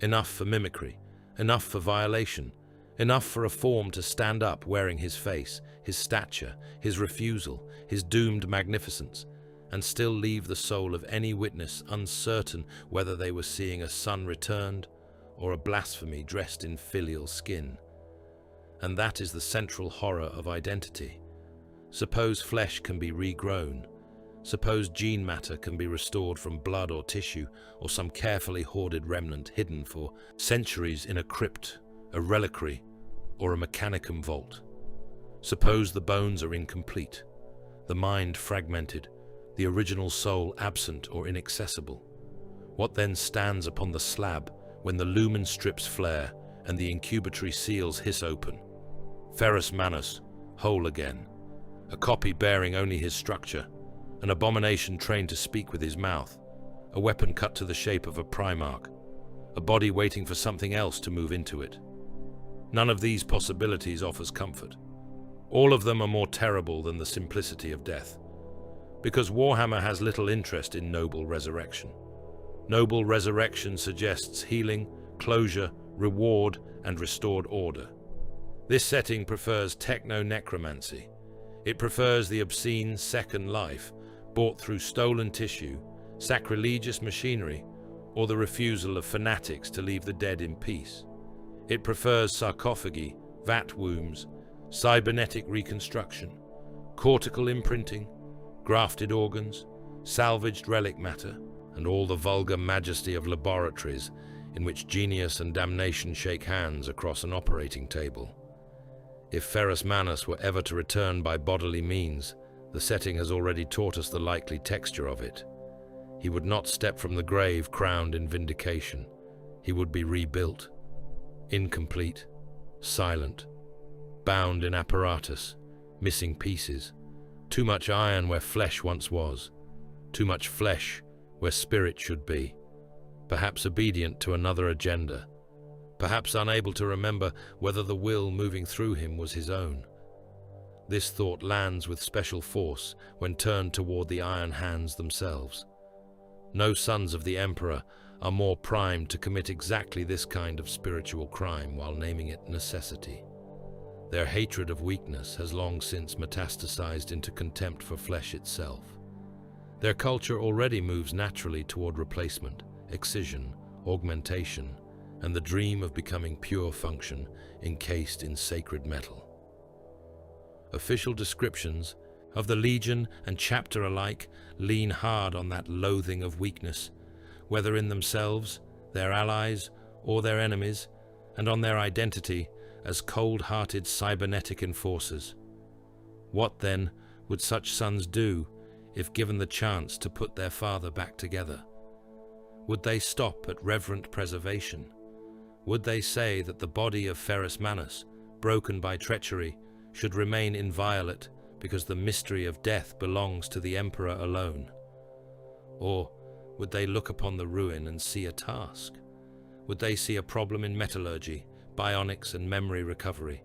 Enough for mimicry, enough for violation, enough for a form to stand up wearing his face, his stature, his refusal, his doomed magnificence, and still leave the soul of any witness uncertain whether they were seeing a son returned or a blasphemy dressed in filial skin. And that is the central horror of identity. Suppose flesh can be regrown. Suppose gene matter can be restored from blood or tissue, or some carefully hoarded remnant hidden for centuries in a crypt, a reliquary, or a mechanicum vault. Suppose the bones are incomplete, the mind fragmented, the original soul absent or inaccessible. What then stands upon the slab when the lumen strips flare and the incubatory seals hiss open? Ferrus Manus, whole again, a copy bearing only his structure, an abomination trained to speak with his mouth, a weapon cut to the shape of a Primarch, a body waiting for something else to move into it. None of these possibilities offers comfort. All of them are more terrible than the simplicity of death, because Warhammer has little interest in noble resurrection. Noble resurrection suggests healing, closure, reward, and restored order. This setting prefers techno-necromancy. It prefers the obscene second life, bought through stolen tissue, sacrilegious machinery, or the refusal of fanatics to leave the dead in peace. It prefers sarcophagi, vat wombs, cybernetic reconstruction, cortical imprinting, grafted organs, salvaged relic matter, and all the vulgar majesty of laboratories in which genius and damnation shake hands across an operating table. If Ferrus Manus were ever to return by bodily means, the setting has already taught us the likely texture of it. He would not step from the grave crowned in vindication. He would be rebuilt, incomplete, silent, bound in apparatus, missing pieces, too much iron where flesh once was, too much flesh where spirit should be, perhaps obedient to another agenda, perhaps unable to remember whether the will moving through him was his own. This thought lands with special force when turned toward the iron hands themselves. No sons of the Emperor are more primed to commit exactly this kind of spiritual crime while naming it necessity. Their hatred of weakness has long since metastasized into contempt for flesh itself. Their culture already moves naturally toward replacement, excision, augmentation, and the dream of becoming pure function encased in sacred metal. Official descriptions of the Legion and Chapter alike lean hard on that loathing of weakness, whether in themselves, their allies, or their enemies, and on their identity as cold-hearted cybernetic enforcers. What, then, would such sons do if given the chance to put their father back together? Would they stop at reverent preservation? Would they say that the body of Ferrus Manus, broken by treachery, should remain inviolate because the mystery of death belongs to the Emperor alone? Or would they look upon the ruin and see a task? Would they see a problem in metallurgy, bionics and memory recovery?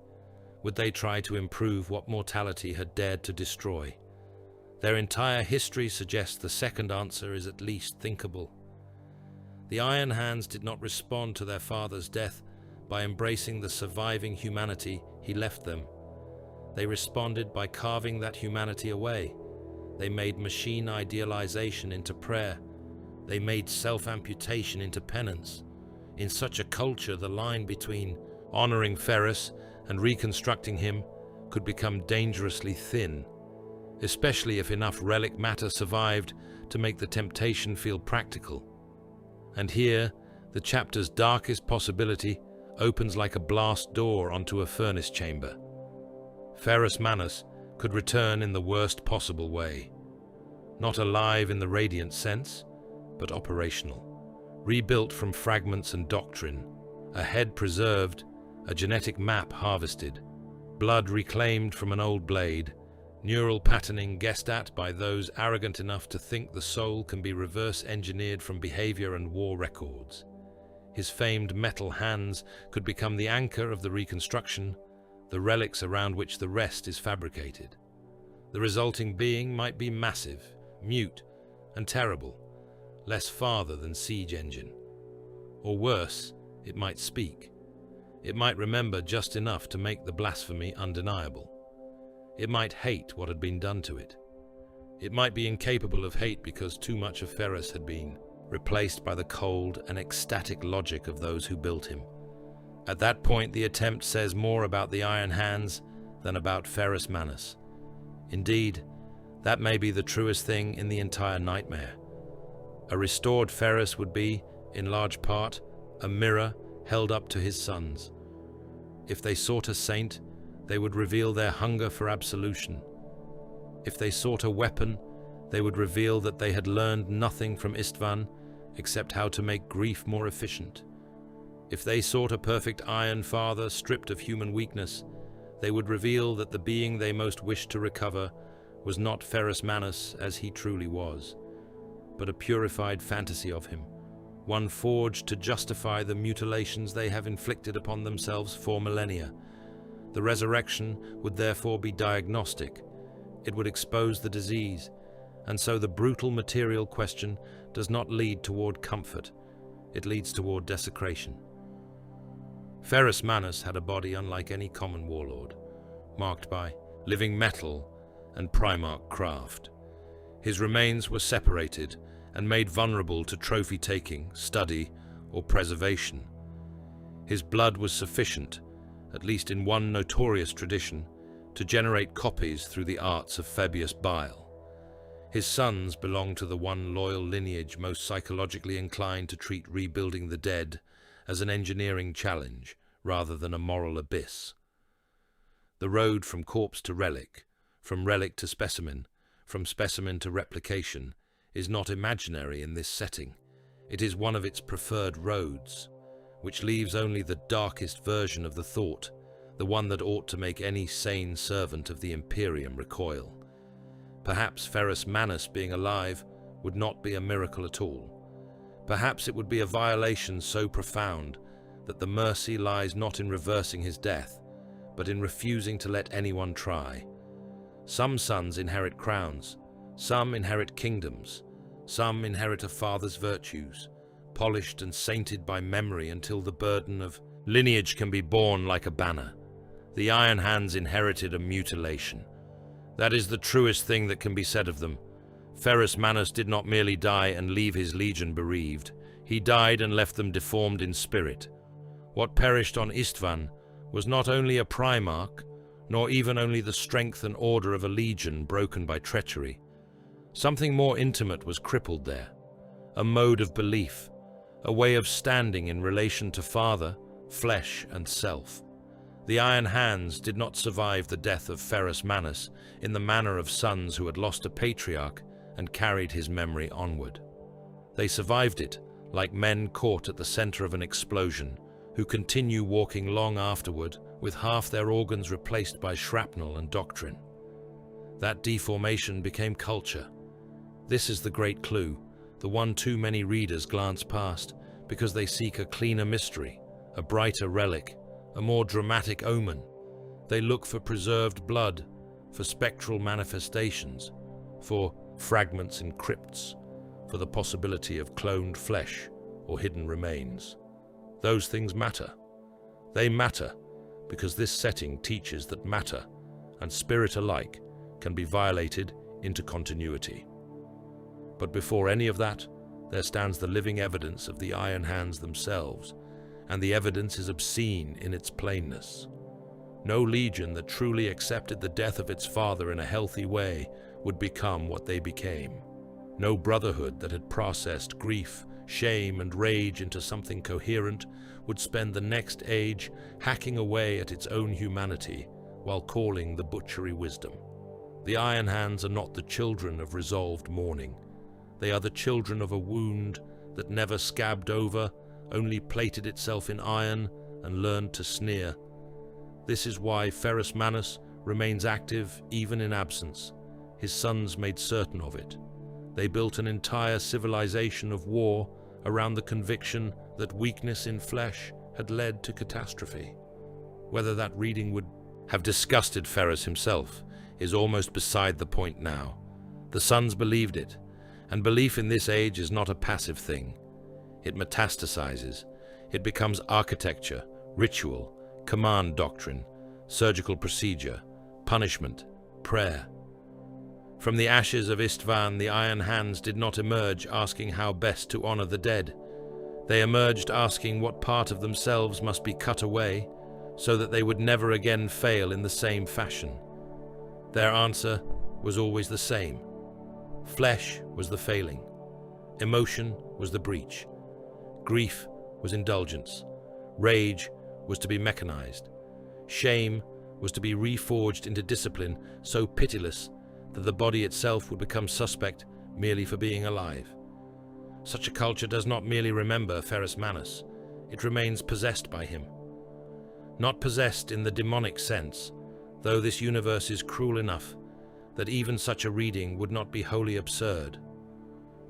Would they try to improve what mortality had dared to destroy? Their entire history suggests the second answer is at least thinkable. The Iron Hands did not respond to their father's death by embracing the surviving humanity he left them. They responded by carving that humanity away. They made machine idealization into prayer. They made self-amputation into penance. In such a culture, the line between honoring Ferrus and reconstructing him could become dangerously thin, especially if enough relic matter survived to make the temptation feel practical. And here, the chapter's darkest possibility opens like a blast door onto a furnace chamber. Ferrus Manus could return in the worst possible way. Not alive in the radiant sense, but operational. Rebuilt from fragments and doctrine, a head preserved, a genetic map harvested, blood reclaimed from an old blade, neural patterning guessed at by those arrogant enough to think the soul can be reverse-engineered from behavior and war records. His famed metal hands could become the anchor of the reconstruction, the relics around which the rest is fabricated. The resulting being might be massive, mute, and terrible, less father than siege engine. Or worse, it might speak. It might remember just enough to make the blasphemy undeniable. It might hate what had been done to it. It might be incapable of hate because too much of Ferrus had been replaced by the cold and ecstatic logic of those who built him. At that point, the attempt says more about the Iron Hands than about Ferrus Manus. Indeed, that may be the truest thing in the entire nightmare. A restored Ferrus would be, in large part, a mirror held up to his sons. If they sought a saint, they would reveal their hunger for absolution. If they sought a weapon, they would reveal that they had learned nothing from Istvan except how to make grief more efficient. If they sought a perfect Iron Father stripped of human weakness, they would reveal that the being they most wished to recover was not Ferrus Manus as he truly was, but a purified fantasy of him, one forged to justify the mutilations they have inflicted upon themselves for millennia. The resurrection would therefore be diagnostic. It would expose the disease, and so the brutal material question does not lead toward comfort. It leads toward desecration. Ferrus Manus had a body unlike any common warlord, marked by living metal and Primarch craft. His remains were separated and made vulnerable to trophy-taking, study, or preservation. His blood was sufficient, at least in one notorious tradition, to generate copies through the arts of Fabius Bile. His sons belonged to the one loyal lineage most psychologically inclined to treat rebuilding the dead as an engineering challenge rather than a moral abyss. The road from corpse to relic, from relic to specimen, from specimen to replication, is not imaginary in this setting. It is one of its preferred roads, which leaves only the darkest version of the thought, the one that ought to make any sane servant of the Imperium recoil. Perhaps Ferrus Manus being alive would not be a miracle at all. Perhaps it would be a violation so profound that the mercy lies not in reversing his death, but in refusing to let anyone try. Some sons inherit crowns, some inherit kingdoms, some inherit a father's virtues, polished and sainted by memory until the burden of lineage can be borne like a banner. The Iron Hands inherited a mutilation. That is the truest thing that can be said of them. Ferrus Manus did not merely die and leave his legion bereaved. He died and left them deformed in spirit. What perished on Istvan was not only a Primarch, nor even only the strength and order of a legion broken by treachery. Something more intimate was crippled there. A mode of belief, a way of standing in relation to father, flesh, and self. The Iron Hands did not survive the death of Ferrus Manus in the manner of sons who had lost a patriarch and carried his memory onward. They survived it like men caught at the center of an explosion, who continue walking long afterward with half their organs replaced by shrapnel and doctrine. That deformation became culture. This is the great clue, the one too many readers glance past because they seek a cleaner mystery, a brighter relic, a more dramatic omen. They look for preserved blood, for spectral manifestations, for fragments in crypts, for the possibility of cloned flesh or hidden remains. Those things matter. They matter because this setting teaches that matter and spirit alike can be violated into continuity. But before any of that, there stands the living evidence of the Iron Hands themselves, and the evidence is obscene in its plainness. No legion that truly accepted the death of its father in a healthy way would become what they became. No brotherhood that had processed grief, shame, and rage into something coherent would spend the next age hacking away at its own humanity while calling the butchery wisdom. The Iron Hands are not the children of resolved mourning. They are the children of a wound that never scabbed over, only plated itself in iron and learned to sneer. This is why Ferrus Manus remains active even in absence. His sons made certain of it. They built an entire civilization of war around the conviction that weakness in flesh had led to catastrophe. Whether that reading would have disgusted Ferrus himself is almost beside the point now. The sons believed it, and belief in this age is not a passive thing. It metastasizes. It becomes architecture, ritual, command doctrine, surgical procedure, punishment, prayer. From the ashes of Istvan, the Iron Hands did not emerge asking how best to honor the dead. They emerged asking what part of themselves must be cut away so that they would never again fail in the same fashion. Their answer was always the same. Flesh was the failing. Emotion was the breach. Grief was indulgence. Rage was to be mechanized. Shame was to be reforged into discipline so pitiless that the body itself would become suspect merely for being alive. Such a culture does not merely remember Ferrus Manus, it remains possessed by him. Not possessed in the demonic sense, though this universe is cruel enough that even such a reading would not be wholly absurd.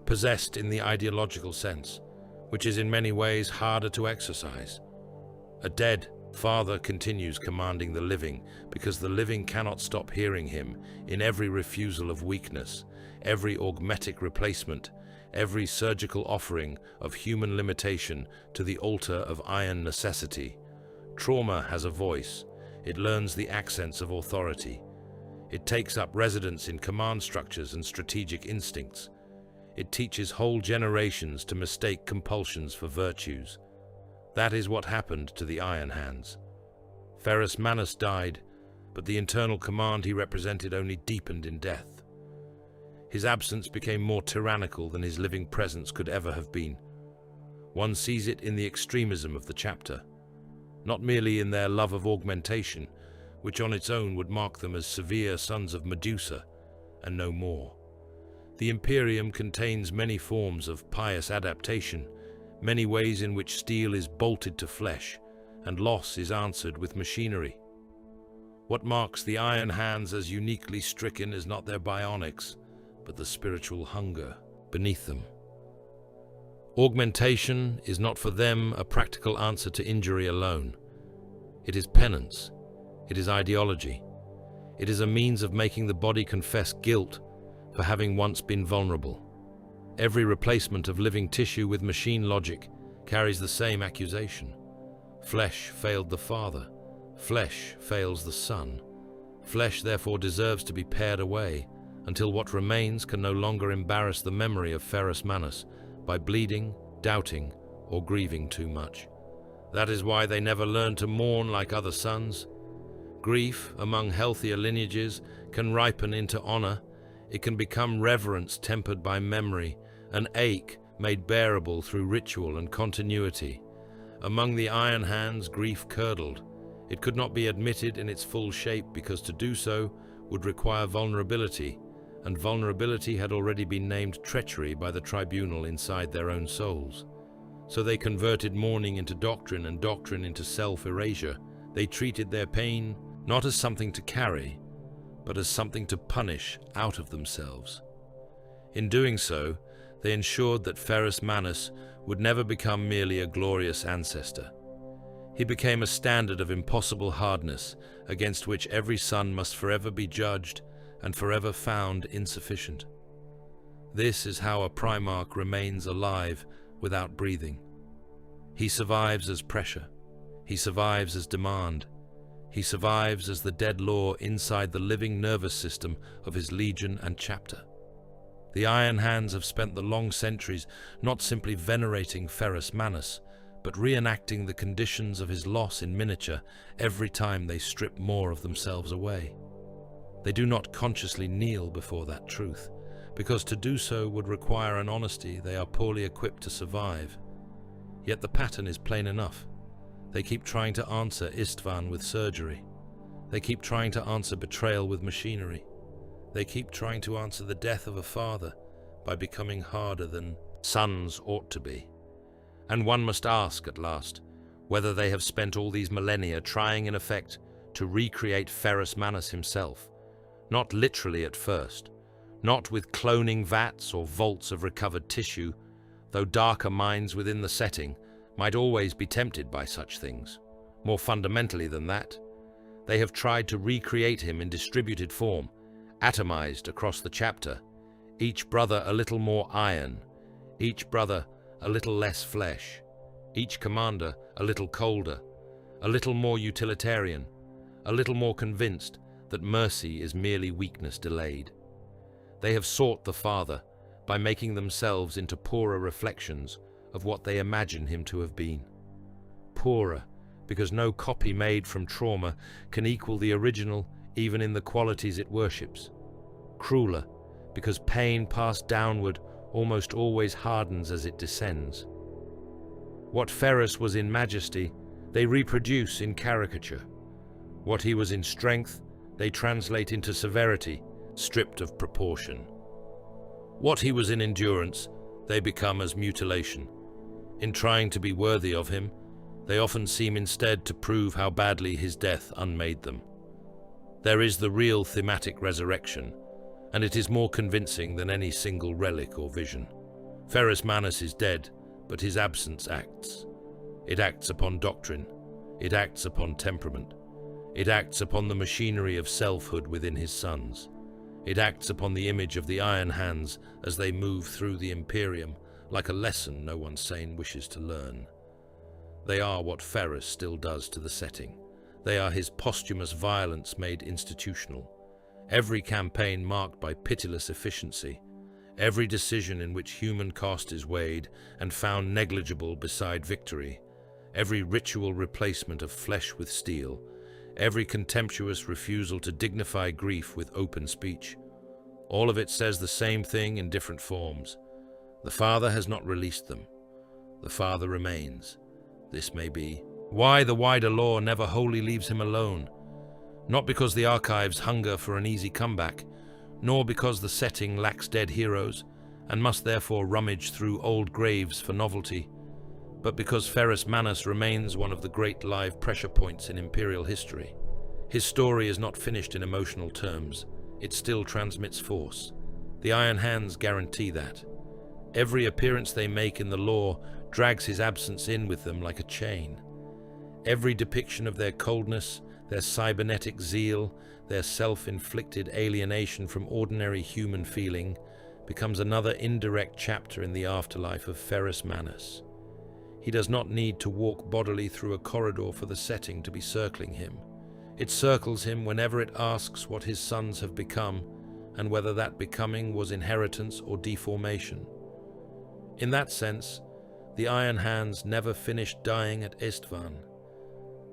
Possessed in the ideological sense, which is in many ways harder to exercise. A dead father continues commanding the living because the living cannot stop hearing him in every refusal of weakness, every augmetic replacement, every surgical offering of human limitation to the altar of iron necessity. Trauma has a voice. It learns the accents of authority. It takes up residence in command structures and strategic instincts. It teaches whole generations to mistake compulsions for virtues. That is what happened to the Iron Hands. Ferrus Manus died, but the internal command he represented only deepened in death. His absence became more tyrannical than his living presence could ever have been. One sees it in the extremism of the chapter, not merely in their love of augmentation, which on its own would mark them as severe sons of Medusa, and no more. The Imperium contains many forms of pious adaptation, many ways in which steel is bolted to flesh, and loss is answered with machinery. What marks the Iron Hands as uniquely stricken is not their bionics, but the spiritual hunger beneath them. Augmentation is not for them a practical answer to injury alone. It is penance. It is ideology. It is a means of making the body confess guilt for having once been vulnerable. Every replacement of living tissue with machine logic carries the same accusation. Flesh failed the father. Flesh fails the son. Flesh therefore deserves to be pared away until what remains can no longer embarrass the memory of Ferrus Manus by bleeding, doubting, or grieving too much. That is why they never learn to mourn like other sons. Grief among healthier lineages can ripen into honor. It can become reverence tempered by memory, an ache made bearable through ritual and continuity. Among the Iron Hands, grief curdled. It could not be admitted in its full shape because to do so would require vulnerability, and vulnerability had already been named treachery by the tribunal inside their own souls. So they converted mourning into doctrine and doctrine into self-erasure. They treated their pain not as something to carry, but as something to punish out of themselves. In doing so, they ensured that Ferrus Manus would never become merely a glorious ancestor. He became a standard of impossible hardness against which every son must forever be judged and forever found insufficient. This is how a Primarch remains alive without breathing. He survives as pressure. He survives as demand. He survives as the dead law inside the living nervous system of his legion and chapter. The Iron Hands have spent the long centuries not simply venerating Ferrus Manus, but reenacting the conditions of his loss in miniature every time they strip more of themselves away. They do not consciously kneel before that truth, because to do so would require an honesty they are poorly equipped to survive. Yet the pattern is plain enough. They keep trying to answer Istvan with surgery. They keep trying to answer betrayal with machinery. They keep trying to answer the death of a father by becoming harder than sons ought to be. And one must ask, at last, whether they have spent all these millennia trying, in effect, to recreate Ferrus Manus himself, not literally at first, not with cloning vats or vaults of recovered tissue, though darker minds within the setting might always be tempted by such things. More fundamentally than that, they have tried to recreate him in distributed form, atomized across the chapter, each brother a little more iron, each brother a little less flesh, each commander a little colder, a little more utilitarian, a little more convinced that mercy is merely weakness delayed. They have sought the Father by making themselves into poorer reflections of what they imagine him to have been. Poorer, because no copy made from trauma can equal the original even in the qualities it worships. Crueler, because pain passed downward almost always hardens as it descends. What Ferrus was in majesty, they reproduce in caricature. What he was in strength, they translate into severity, stripped of proportion. What he was in endurance, they become as mutilation. In trying to be worthy of him, they often seem instead to prove how badly his death unmade them. There is the real thematic resurrection, and it is more convincing than any single relic or vision. Ferrus Manus is dead, but his absence acts. It acts upon doctrine. It acts upon temperament. It acts upon the machinery of selfhood within his sons. It acts upon the image of the Iron Hands as they move through the Imperium, like a lesson no one sane wishes to learn. They are what Ferrus still does to the setting. They are his posthumous violence made institutional. Every campaign marked by pitiless efficiency, every decision in which human cost is weighed and found negligible beside victory, every ritual replacement of flesh with steel, every contemptuous refusal to dignify grief with open speech, all of it says the same thing in different forms. The Father has not released them. The Father remains. This may be why the wider law never wholly leaves him alone. Not because the archives hunger for an easy comeback, nor because the setting lacks dead heroes and must therefore rummage through old graves for novelty, but because Ferrus Manus remains one of the great live pressure points in Imperial history. His story is not finished in emotional terms. It still transmits force. The Iron Hands guarantee that. Every appearance they make in the lore drags his absence in with them like a chain. Every depiction of their coldness, their cybernetic zeal, their self-inflicted alienation from ordinary human feeling becomes another indirect chapter in the afterlife of Ferrus Manus. He does not need to walk bodily through a corridor for the setting to be circling him. It circles him whenever it asks what his sons have become and whether that becoming was inheritance or deformation. In that sense, the Iron Hands never finished dying at Istvan.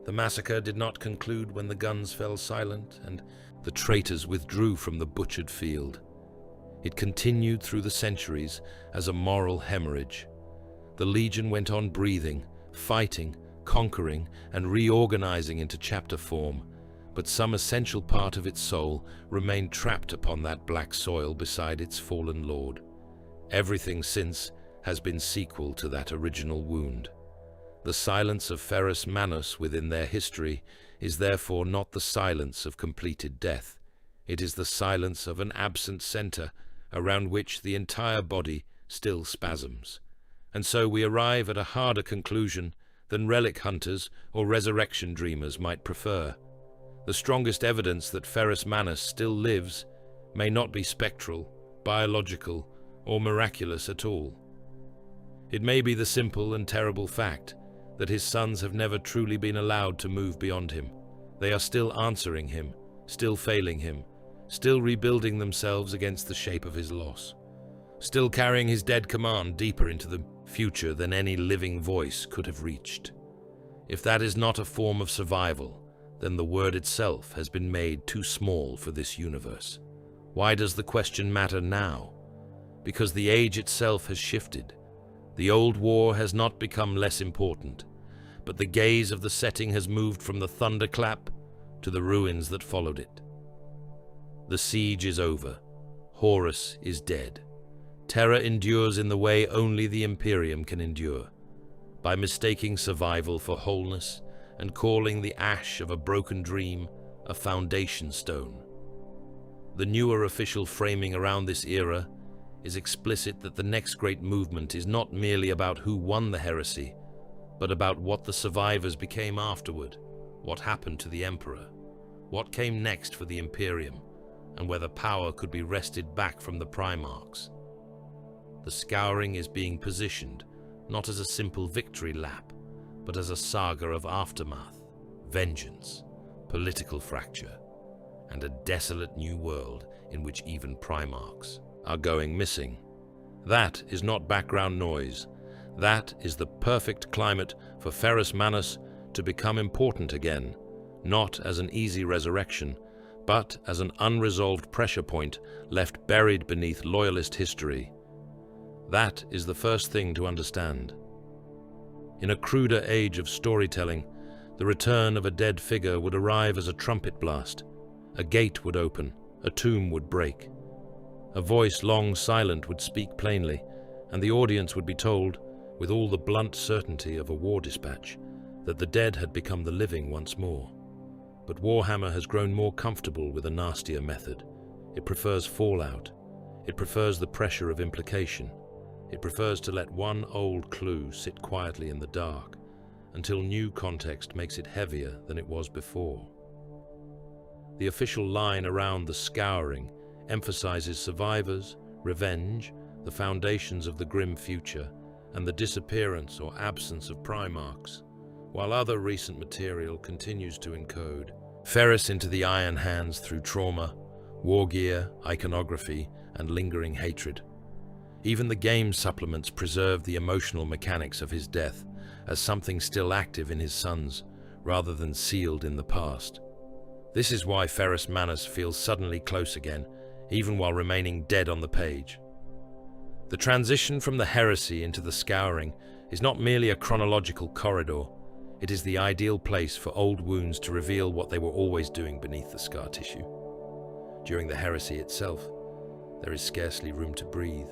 The massacre did not conclude when the guns fell silent and the traitors withdrew from the butchered field. It continued through the centuries as a moral hemorrhage. The Legion went on breathing, fighting, conquering, and reorganizing into chapter form, but some essential part of its soul remained trapped upon that black soil beside its fallen lord. Everything since has been sequel to that original wound. The silence of Ferrus Manus within their history is therefore not the silence of completed death. It is the silence of an absent center around which the entire body still spasms. And so we arrive at a harder conclusion than relic hunters or resurrection dreamers might prefer. The strongest evidence that Ferrus Manus still lives may not be spectral, biological, or miraculous at all. It may be the simple and terrible fact that his sons have never truly been allowed to move beyond him. They are still answering him, still failing him, still rebuilding themselves against the shape of his loss, still carrying his dead command deeper into the future than any living voice could have reached. If that is not a form of survival, then the word itself has been made too small for this universe. Why does the question matter now? Because the age itself has shifted. The old war has not become less important, but the gaze of the setting has moved from the thunderclap to the ruins that followed it. The siege is over. Horus is dead. Terror endures in the way only the Imperium can endure, by mistaking survival for wholeness and calling the ash of a broken dream a foundation stone. The newer official framing around this era is explicit that the next great movement is not merely about who won the heresy, but about what the survivors became afterward, what happened to the Emperor, what came next for the Imperium, and whether power could be wrested back from the Primarchs. The Scouring is being positioned not as a simple victory lap, but as a saga of aftermath, vengeance, political fracture, and a desolate new world in which even Primarchs are going missing. That is not background noise. That is the perfect climate for Ferrus Manus to become important again, not as an easy resurrection, but as an unresolved pressure point left buried beneath loyalist history. That is the first thing to understand. In a cruder age of storytelling, the return of a dead figure would arrive as a trumpet blast. A gate would open, a tomb would break. A voice long silent would speak plainly, and the audience would be told, with all the blunt certainty of a war dispatch, that the dead had become the living once more. But Warhammer has grown more comfortable with a nastier method. It prefers fallout. It prefers the pressure of implication. It prefers to let one old clue sit quietly in the dark until new context makes it heavier than it was before. The official line around the Scouring emphasizes survivors, revenge, the foundations of the grim future, and the disappearance or absence of Primarchs, while other recent material continues to encode Ferrus into the Iron Hands through trauma, war gear, iconography, and lingering hatred. Even the game supplements preserve the emotional mechanics of his death as something still active in his sons, rather than sealed in the past. This is why Ferrus Manus feels suddenly close again, even while remaining dead on the page. The transition from the heresy into the Scouring is not merely a chronological corridor, it is the ideal place for old wounds to reveal what they were always doing beneath the scar tissue. During the heresy itself, there is scarcely room to breathe.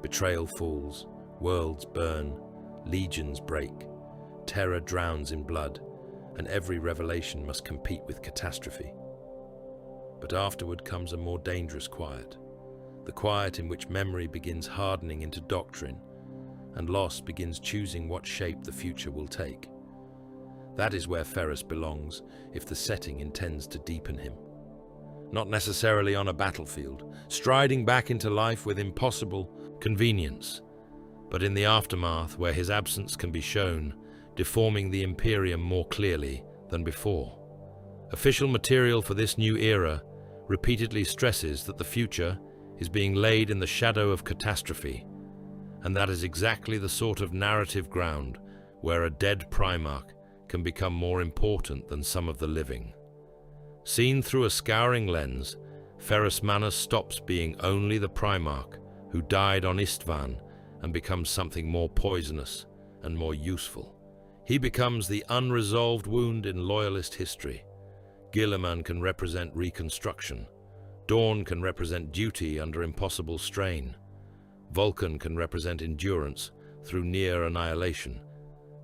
Betrayal falls, worlds burn, legions break, terror drowns in blood, and every revelation must compete with catastrophe. But afterward comes a more dangerous quiet, the quiet in which memory begins hardening into doctrine, and loss begins choosing what shape the future will take. That is where Ferrus belongs, if the setting intends to deepen him. Not necessarily on a battlefield, striding back into life with impossible convenience, but in the aftermath where his absence can be shown, deforming the Imperium more clearly than before. Official material for this new era repeatedly stresses that the future is being laid in the shadow of catastrophe, and that is exactly the sort of narrative ground where a dead Primarch can become more important than some of the living. Seen through a Scouring lens, Ferrus Manus stops being only the Primarch who died on Istvan and becomes something more poisonous and more useful. He becomes the unresolved wound in loyalist history. Guilliman can represent reconstruction. Dawn can represent duty under impossible strain. Vulcan can represent endurance through near annihilation.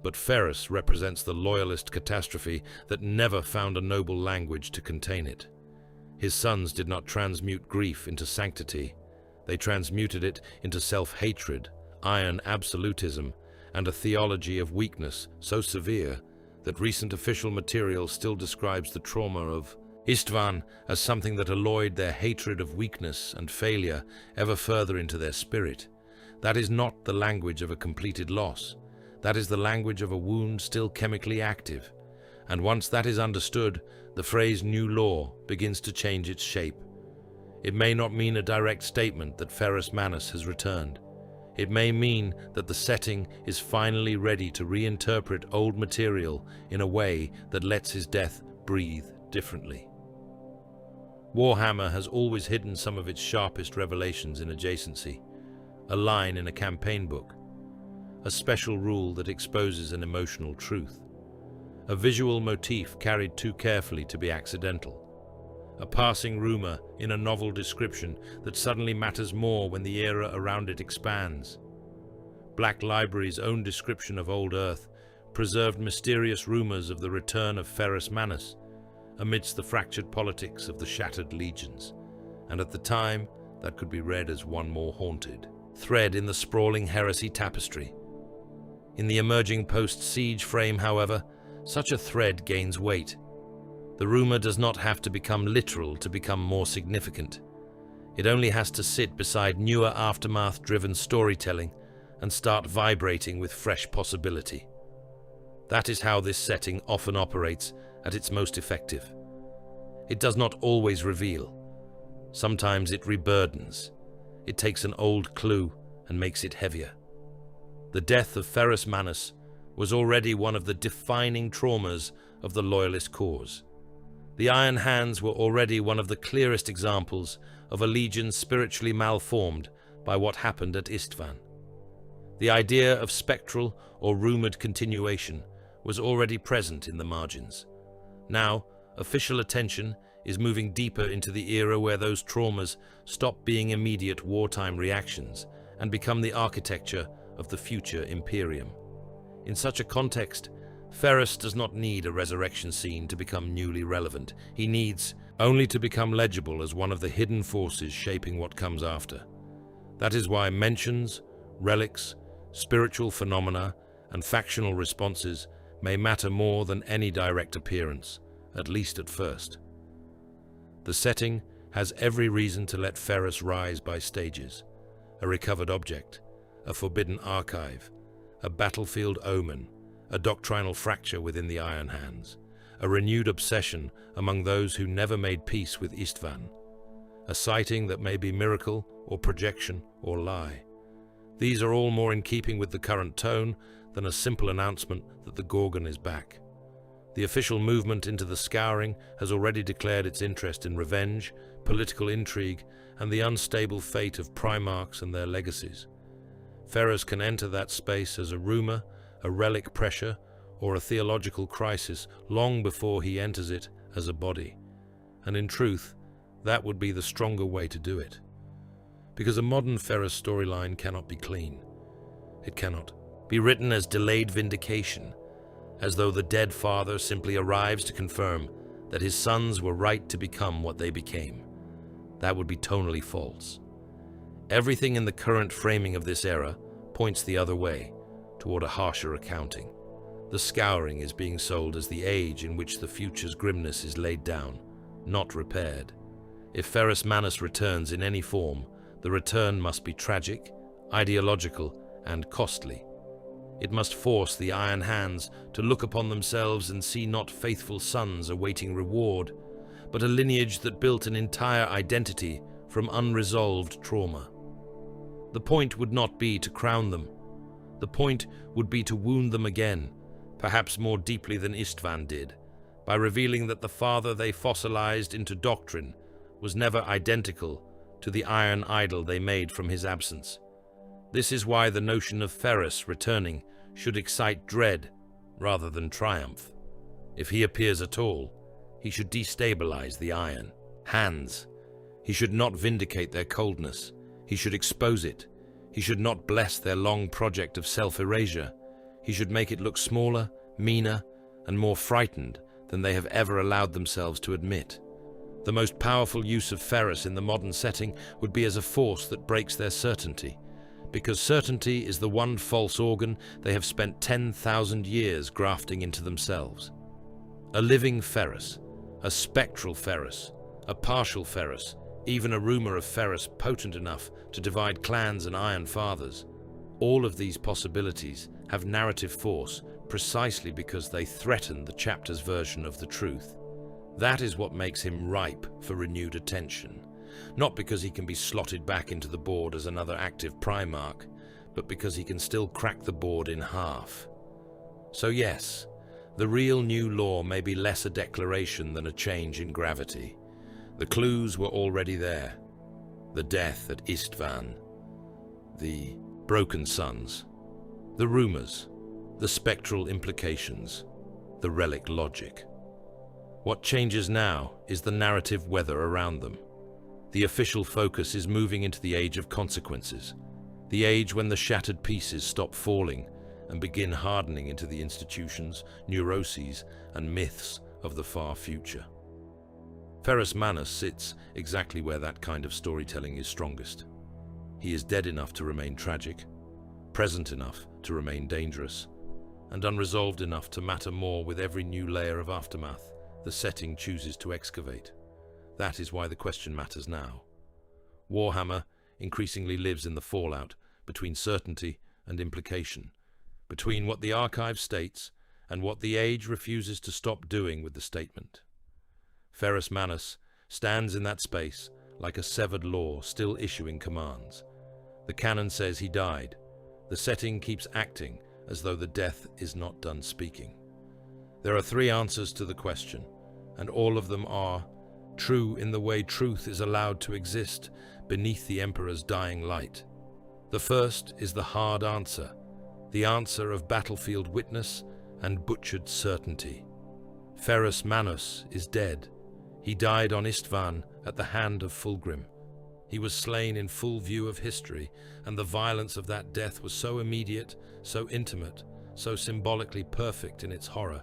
But Ferrus represents the loyalist catastrophe that never found a noble language to contain it. His sons did not transmute grief into sanctity. They transmuted it into self-hatred, iron absolutism, and a theology of weakness so severe that recent official material still describes the trauma of Istvan as something that alloyed their hatred of weakness and failure ever further into their spirit. That is not the language of a completed loss. That is the language of a wound still chemically active. And once that is understood, the phrase new law begins to change its shape. It may not mean a direct statement that Ferrus Manus has returned. It may mean that the setting is finally ready to reinterpret old material in a way that lets his death breathe differently. Warhammer has always hidden some of its sharpest revelations in adjacency. A line in a campaign book. A special rule that exposes an emotional truth. A visual motif carried too carefully to be accidental. A passing rumor in a novel description that suddenly matters more when the era around it expands. Black Library's own description of Old Earth preserved mysterious rumors of the return of Ferrus Manus amidst the fractured politics of the shattered legions, and at the time that could be read as one more haunted thread in the sprawling heresy tapestry. In the emerging post-siege frame, however, such a thread gains weight. The rumor does not have to become literal to become more significant. It only has to sit beside newer aftermath-driven storytelling and start vibrating with fresh possibility. That is how this setting often operates at its most effective. It does not always reveal. Sometimes it reburdens. It takes an old clue and makes it heavier. The death of Ferrus Manus was already one of the defining traumas of the Loyalist cause. The Iron Hands were already one of the clearest examples of a legion spiritually malformed by what happened at Istvan. The idea of spectral or rumored continuation was already present in the margins. Now, official attention is moving deeper into the era where those traumas stop being immediate wartime reactions and become the architecture of the future Imperium. In such a context, Ferrus does not need a resurrection scene to become newly relevant. He needs only to become legible as one of the hidden forces shaping what comes after. That is why mentions, relics, spiritual phenomena, and factional responses may matter more than any direct appearance, at least at first. The setting has every reason to let Ferrus rise by stages. A recovered object, a forbidden archive, a battlefield omen, a doctrinal fracture within the Iron Hands, a renewed obsession among those who never made peace with Istvan, a sighting that may be miracle or projection or lie. These are all more in keeping with the current tone than a simple announcement that the Gorgon is back. The official movement into the Scouring has already declared its interest in revenge, political intrigue, and the unstable fate of Primarchs and their legacies. Ferrus can enter that space as a rumor, a relic pressure, or a theological crisis long before he enters it as a body. And in truth, that would be the stronger way to do it. Because a modern Ferrus storyline cannot be clean. It cannot be written as delayed vindication, as though the dead father simply arrives to confirm that his sons were right to become what they became. That would be tonally false. Everything in the current framing of this era points the other way, toward a harsher accounting. The Scouring is being sold as the age in which the future's grimness is laid down, not repaired. If Ferrus Manus returns in any form, the return must be tragic, ideological, and costly. It must force the Iron Hands to look upon themselves and see not faithful sons awaiting reward, but a lineage that built an entire identity from unresolved trauma. The point would not be to crown them. The point would be to wound them again, perhaps more deeply than Istvan did, by revealing that the father they fossilized into doctrine was never identical to the iron idol they made from his absence. This is why the notion of Ferrus returning should excite dread rather than triumph. If he appears at all, he should destabilize the iron hands. He should not vindicate their coldness. He should expose it. He should not bless their long project of self-erasure. He should make it look smaller, meaner, and more frightened than they have ever allowed themselves to admit. The most powerful use of Ferrus in the modern setting would be as a force that breaks their certainty, because certainty is the one false organ they have spent 10,000 years grafting into themselves. A living Ferrus, a spectral Ferrus, a partial Ferrus, even a rumor of Ferrus potent enough to divide clans and Iron Fathers. All of these possibilities have narrative force precisely because they threaten the chapter's version of the truth. That is what makes him ripe for renewed attention, not because he can be slotted back into the board as another active Primarch, but because he can still crack the board in half. So yes, the real new law may be less a declaration than a change in gravity. The clues were already there. The death at Istvan, the broken sons, the rumors, the spectral implications, the relic logic. What changes now is the narrative weather around them. The official focus is moving into the age of consequences, the age when the shattered pieces stop falling and begin hardening into the institutions, neuroses, and myths of the far future. Ferrus Manus sits exactly where that kind of storytelling is strongest. He is dead enough to remain tragic, present enough to remain dangerous, and unresolved enough to matter more with every new layer of aftermath the setting chooses to excavate. That is why the question matters now. Warhammer increasingly lives in the fallout between certainty and implication, between what the archive states and what the age refuses to stop doing with the statement. Ferrus Manus stands in that space like a severed law still issuing commands. The canon says he died. The setting keeps acting as though the death is not done speaking. There are three answers to the question, and all of them are true in the way truth is allowed to exist beneath the Emperor's dying light. The first is the hard answer, the answer of battlefield witness and butchered certainty. Ferrus Manus is dead. He died on Istvan at the hand of Fulgrim. He was slain in full view of history, and the violence of that death was so immediate, so intimate, so symbolically perfect in its horror,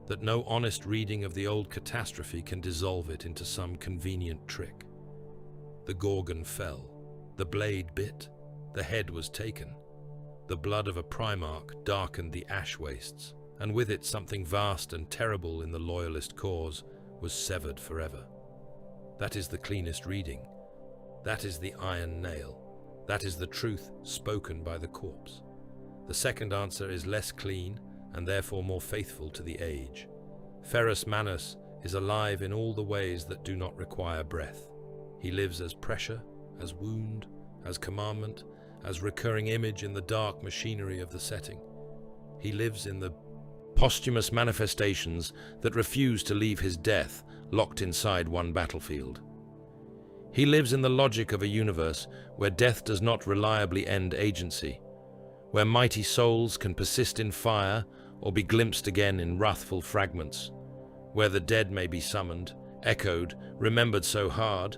that no honest reading of the old catastrophe can dissolve it into some convenient trick. The gorgon fell, the blade bit, the head was taken. The blood of a Primarch darkened the ash wastes, and with it something vast and terrible in the loyalist cause was severed forever. That is the cleanest reading. That is the iron nail. That is the truth spoken by the corpse. The second answer is less clean and therefore more faithful to the age. Ferrus Manus is alive in all the ways that do not require breath. He lives as pressure, as wound, as commandment, as recurring image in the dark machinery of the setting. He lives in the posthumous manifestations that refuse to leave his death locked inside one battlefield. He lives in the logic of a universe where death does not reliably end agency, where mighty souls can persist in fire or be glimpsed again in wrathful fragments, where the dead may be summoned, echoed, remembered so hard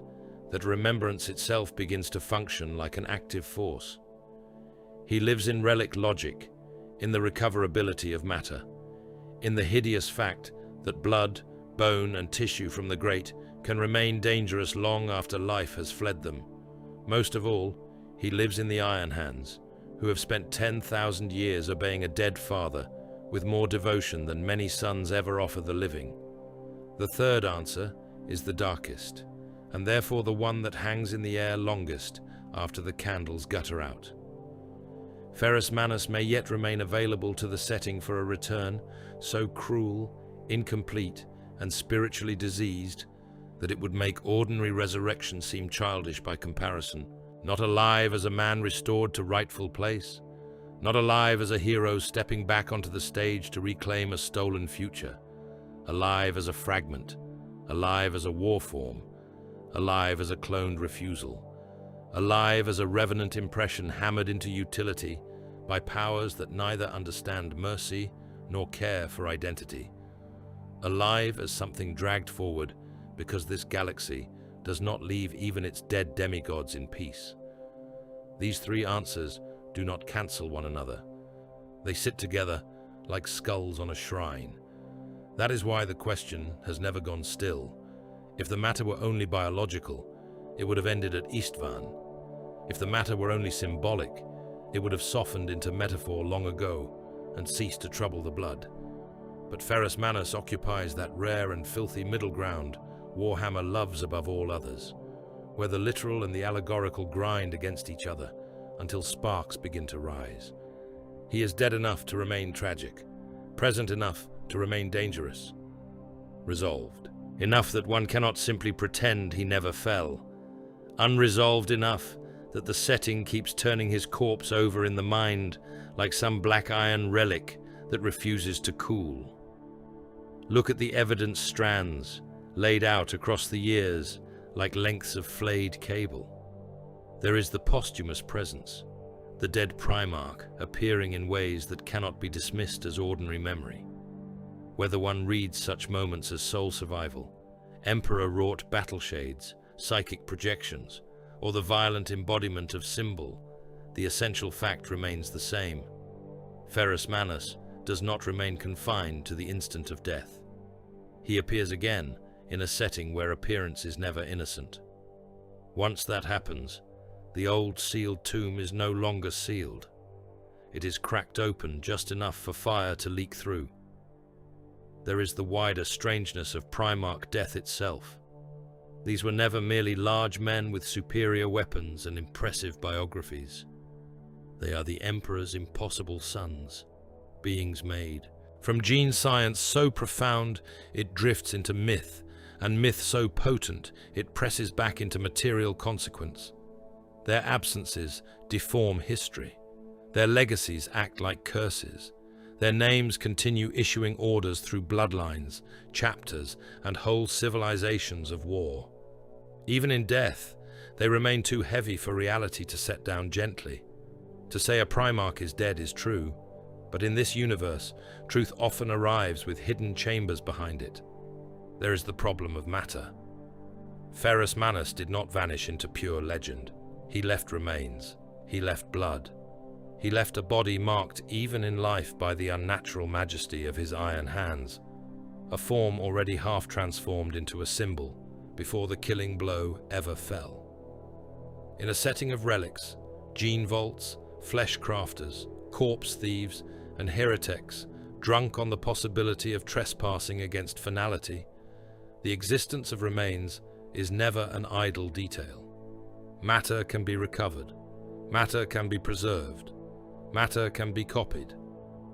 that remembrance itself begins to function like an active force. He lives in relic logic, in the recoverability of matter, in the hideous fact that blood, bone, and tissue from the great can remain dangerous long after life has fled them. Most of all, he lives in the Iron Hands, who have spent 10,000 years obeying a dead father with more devotion than many sons ever offer the living. The third answer is the darkest, and therefore the one that hangs in the air longest after the candles gutter out. Ferrus Manus may yet remain available to the setting for a return so cruel, incomplete, and spiritually diseased that it would make ordinary resurrection seem childish by comparison. Not alive as a man restored to rightful place, not alive as a hero stepping back onto the stage to reclaim a stolen future, alive as a fragment, alive as a war form, alive as a cloned refusal, alive as a revenant impression hammered into utility by powers that neither understand mercy nor care for identity, alive as something dragged forward because this galaxy does not leave even its dead demigods in peace. These three answers do not cancel one another. They sit together like skulls on a shrine. That is why the question has never gone still. If the matter were only biological, it would have ended at Istvan. If the matter were only symbolic, it would have softened into metaphor long ago and ceased to trouble the blood. But Ferrus Manus occupies that rare and filthy middle ground Warhammer loves above all others, where the literal and the allegorical grind against each other until sparks begin to rise. He is dead enough to remain tragic, present enough to remain dangerous, resolved enough that one cannot simply pretend he never fell, unresolved enough that the setting keeps turning his corpse over in the mind like some black iron relic that refuses to cool. Look at the evidence strands laid out across the years like lengths of flayed cable. There is the posthumous presence, the dead Primarch appearing in ways that cannot be dismissed as ordinary memory. Whether one reads such moments as soul survival, emperor-wrought battle shades, psychic projections, or the violent embodiment of symbol, the essential fact remains the same. Ferrus Manus does not remain confined to the instant of death. He appears again in a setting where appearance is never innocent. Once that happens, the old sealed tomb is no longer sealed. It is cracked open just enough for fire to leak through. There is the wider strangeness of Primarch death itself. These were never merely large men with superior weapons and impressive biographies. They are the Emperor's impossible sons, beings made from gene science so profound it drifts into myth, and myth so potent it presses back into material consequence. Their absences deform history. Their legacies act like curses. Their names continue issuing orders through bloodlines, chapters, and whole civilizations of war. Even in death, they remain too heavy for reality to set down gently. To say a Primarch is dead is true, but in this universe, truth often arrives with hidden chambers behind it. There is the problem of matter. Ferrus Manus did not vanish into pure legend. He left remains. He left blood. He left a body marked even in life by the unnatural majesty of his iron hands, a form already half transformed into a symbol before the killing blow ever fell. In a setting of relics, gene vaults, flesh crafters, corpse thieves, and heretics, drunk on the possibility of trespassing against finality, the existence of remains is never an idle detail. Matter can be recovered. Matter can be preserved. Matter can be copied.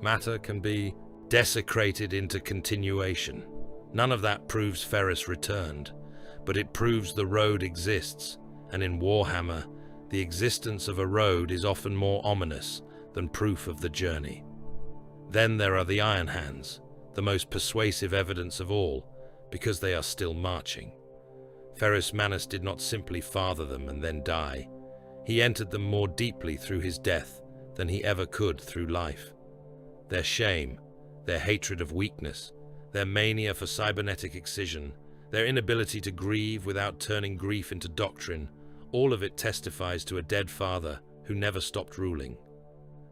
Matter can be desecrated into continuation. None of that proves Ferrus returned, but it proves the road exists, and in Warhammer, the existence of a road is often more ominous than proof of the journey. Then there are the Iron Hands, the most persuasive evidence of all, because they are still marching. Ferrus Manus did not simply father them and then die. He entered them more deeply through his death than he ever could through life. Their shame, their hatred of weakness, their mania for cybernetic excision, their inability to grieve without turning grief into doctrine, all of it testifies to a dead father who never stopped ruling.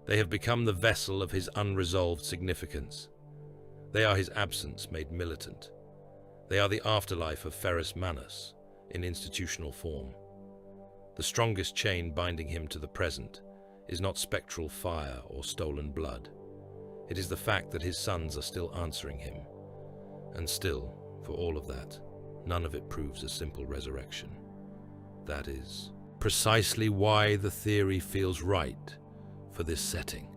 They have become the vessel of his unresolved significance. They are his absence made militant. They are the afterlife of Ferrus Manus in institutional form. The strongest chain binding him to the present is not spectral fire or stolen blood. It is the fact that his sons are still answering him. And still, for all of that, none of it proves a simple resurrection. That is precisely why the theory feels right for this setting.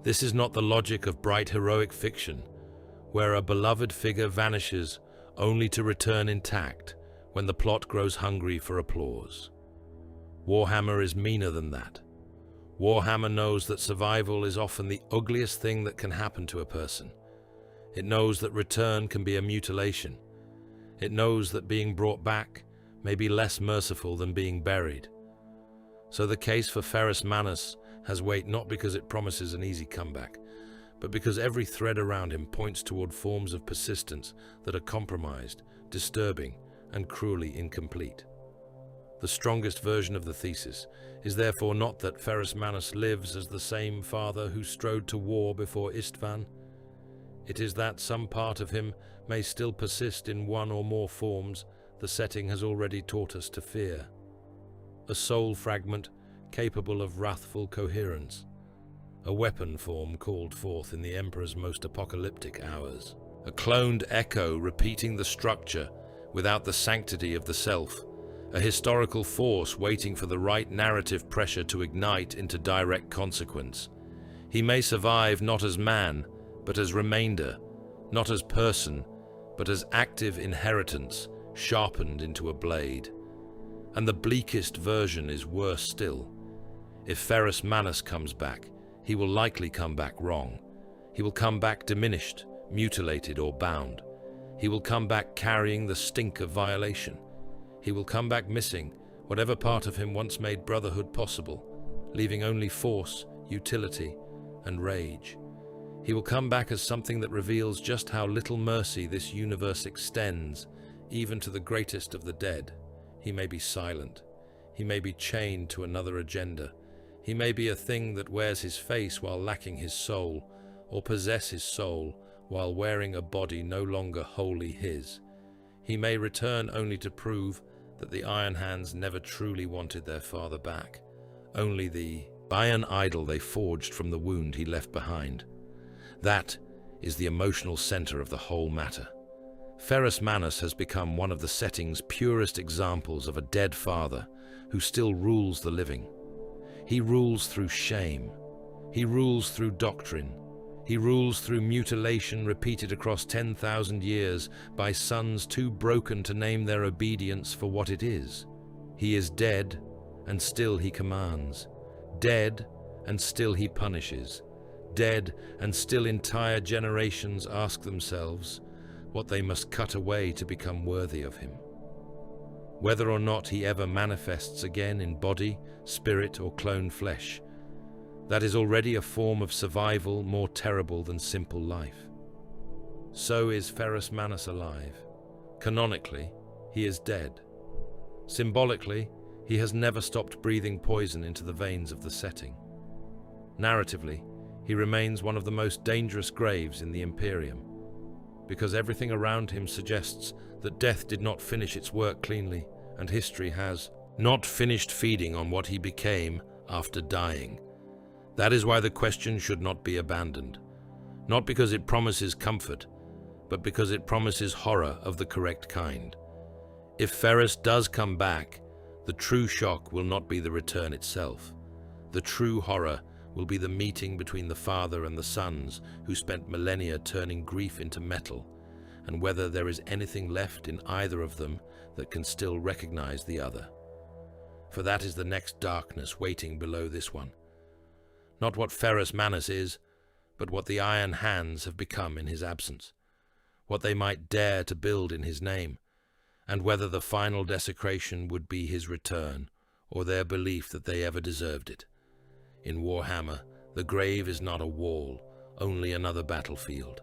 This is not the logic of bright heroic fiction, where a beloved figure vanishes only to return intact when the plot grows hungry for applause. Warhammer is meaner than that. Warhammer knows that survival is often the ugliest thing that can happen to a person. It knows that return can be a mutilation. It knows that being brought back may be less merciful than being buried. So the case for Ferrus Manus has weight not because it promises an easy comeback, but because every thread around him points toward forms of persistence that are compromised, disturbing, and cruelly incomplete. The strongest version of the thesis is therefore not that Ferrus Manus lives as the same father who strode to war before Istvan. It is that some part of him may still persist in one or more forms the setting has already taught us to fear. A soul fragment capable of wrathful coherence. A weapon form called forth in the Emperor's most apocalyptic hours. A cloned echo repeating the structure without the sanctity of the self. A historical force waiting for the right narrative pressure to ignite into direct consequence. He may survive not as man, but as remainder, not as person, but as active inheritance, sharpened into a blade. And the bleakest version is worse still. If Ferrus Manus comes back, he will likely come back wrong. He will come back diminished, mutilated, or bound. He will come back carrying the stink of violation. He will come back missing whatever part of him once made brotherhood possible, leaving only force, utility, and rage. He will come back as something that reveals just how little mercy this universe extends, even to the greatest of the dead. He may be silent. He may be chained to another agenda. He may be a thing that wears his face while lacking his soul, or possess his soul while wearing a body no longer wholly his. He may return only to prove that the Iron Hands never truly wanted their father back, only the iron idol they forged from the wound he left behind. That is the emotional center of the whole matter. Ferrus Manus has become one of the setting's purest examples of a dead father who still rules the living. He rules through shame. He rules through doctrine. He rules through mutilation repeated across 10,000 years by sons too broken to name their obedience for what it is. He is dead, and still he commands. Dead, and still he punishes. Dead, and still entire generations ask themselves what they must cut away to become worthy of him. Whether or not he ever manifests again in body, spirit, or clone flesh, that is already a form of survival more terrible than simple life. So is Ferrus Manus alive. Canonically, he is dead. Symbolically, he has never stopped breathing poison into the veins of the setting. Narratively, he remains one of the most dangerous graves in the Imperium, because everything around him suggests that death did not finish its work cleanly, and history has not finished feeding on what he became after dying. That is why the question should not be abandoned, not because it promises comfort, but because it promises horror of the correct kind. If Ferrus does come back, the true shock will not be the return itself. The true horror will be the meeting between the father and the sons who spent millennia turning grief into metal, and whether there is anything left in either of them that can still recognize the other. For that is the next darkness waiting below this one. Not what Ferrus Manus is, but what the Iron Hands have become in his absence, what they might dare to build in his name, and whether the final desecration would be his return, or their belief that they ever deserved it. In Warhammer, the grave is not a wall, only another battlefield.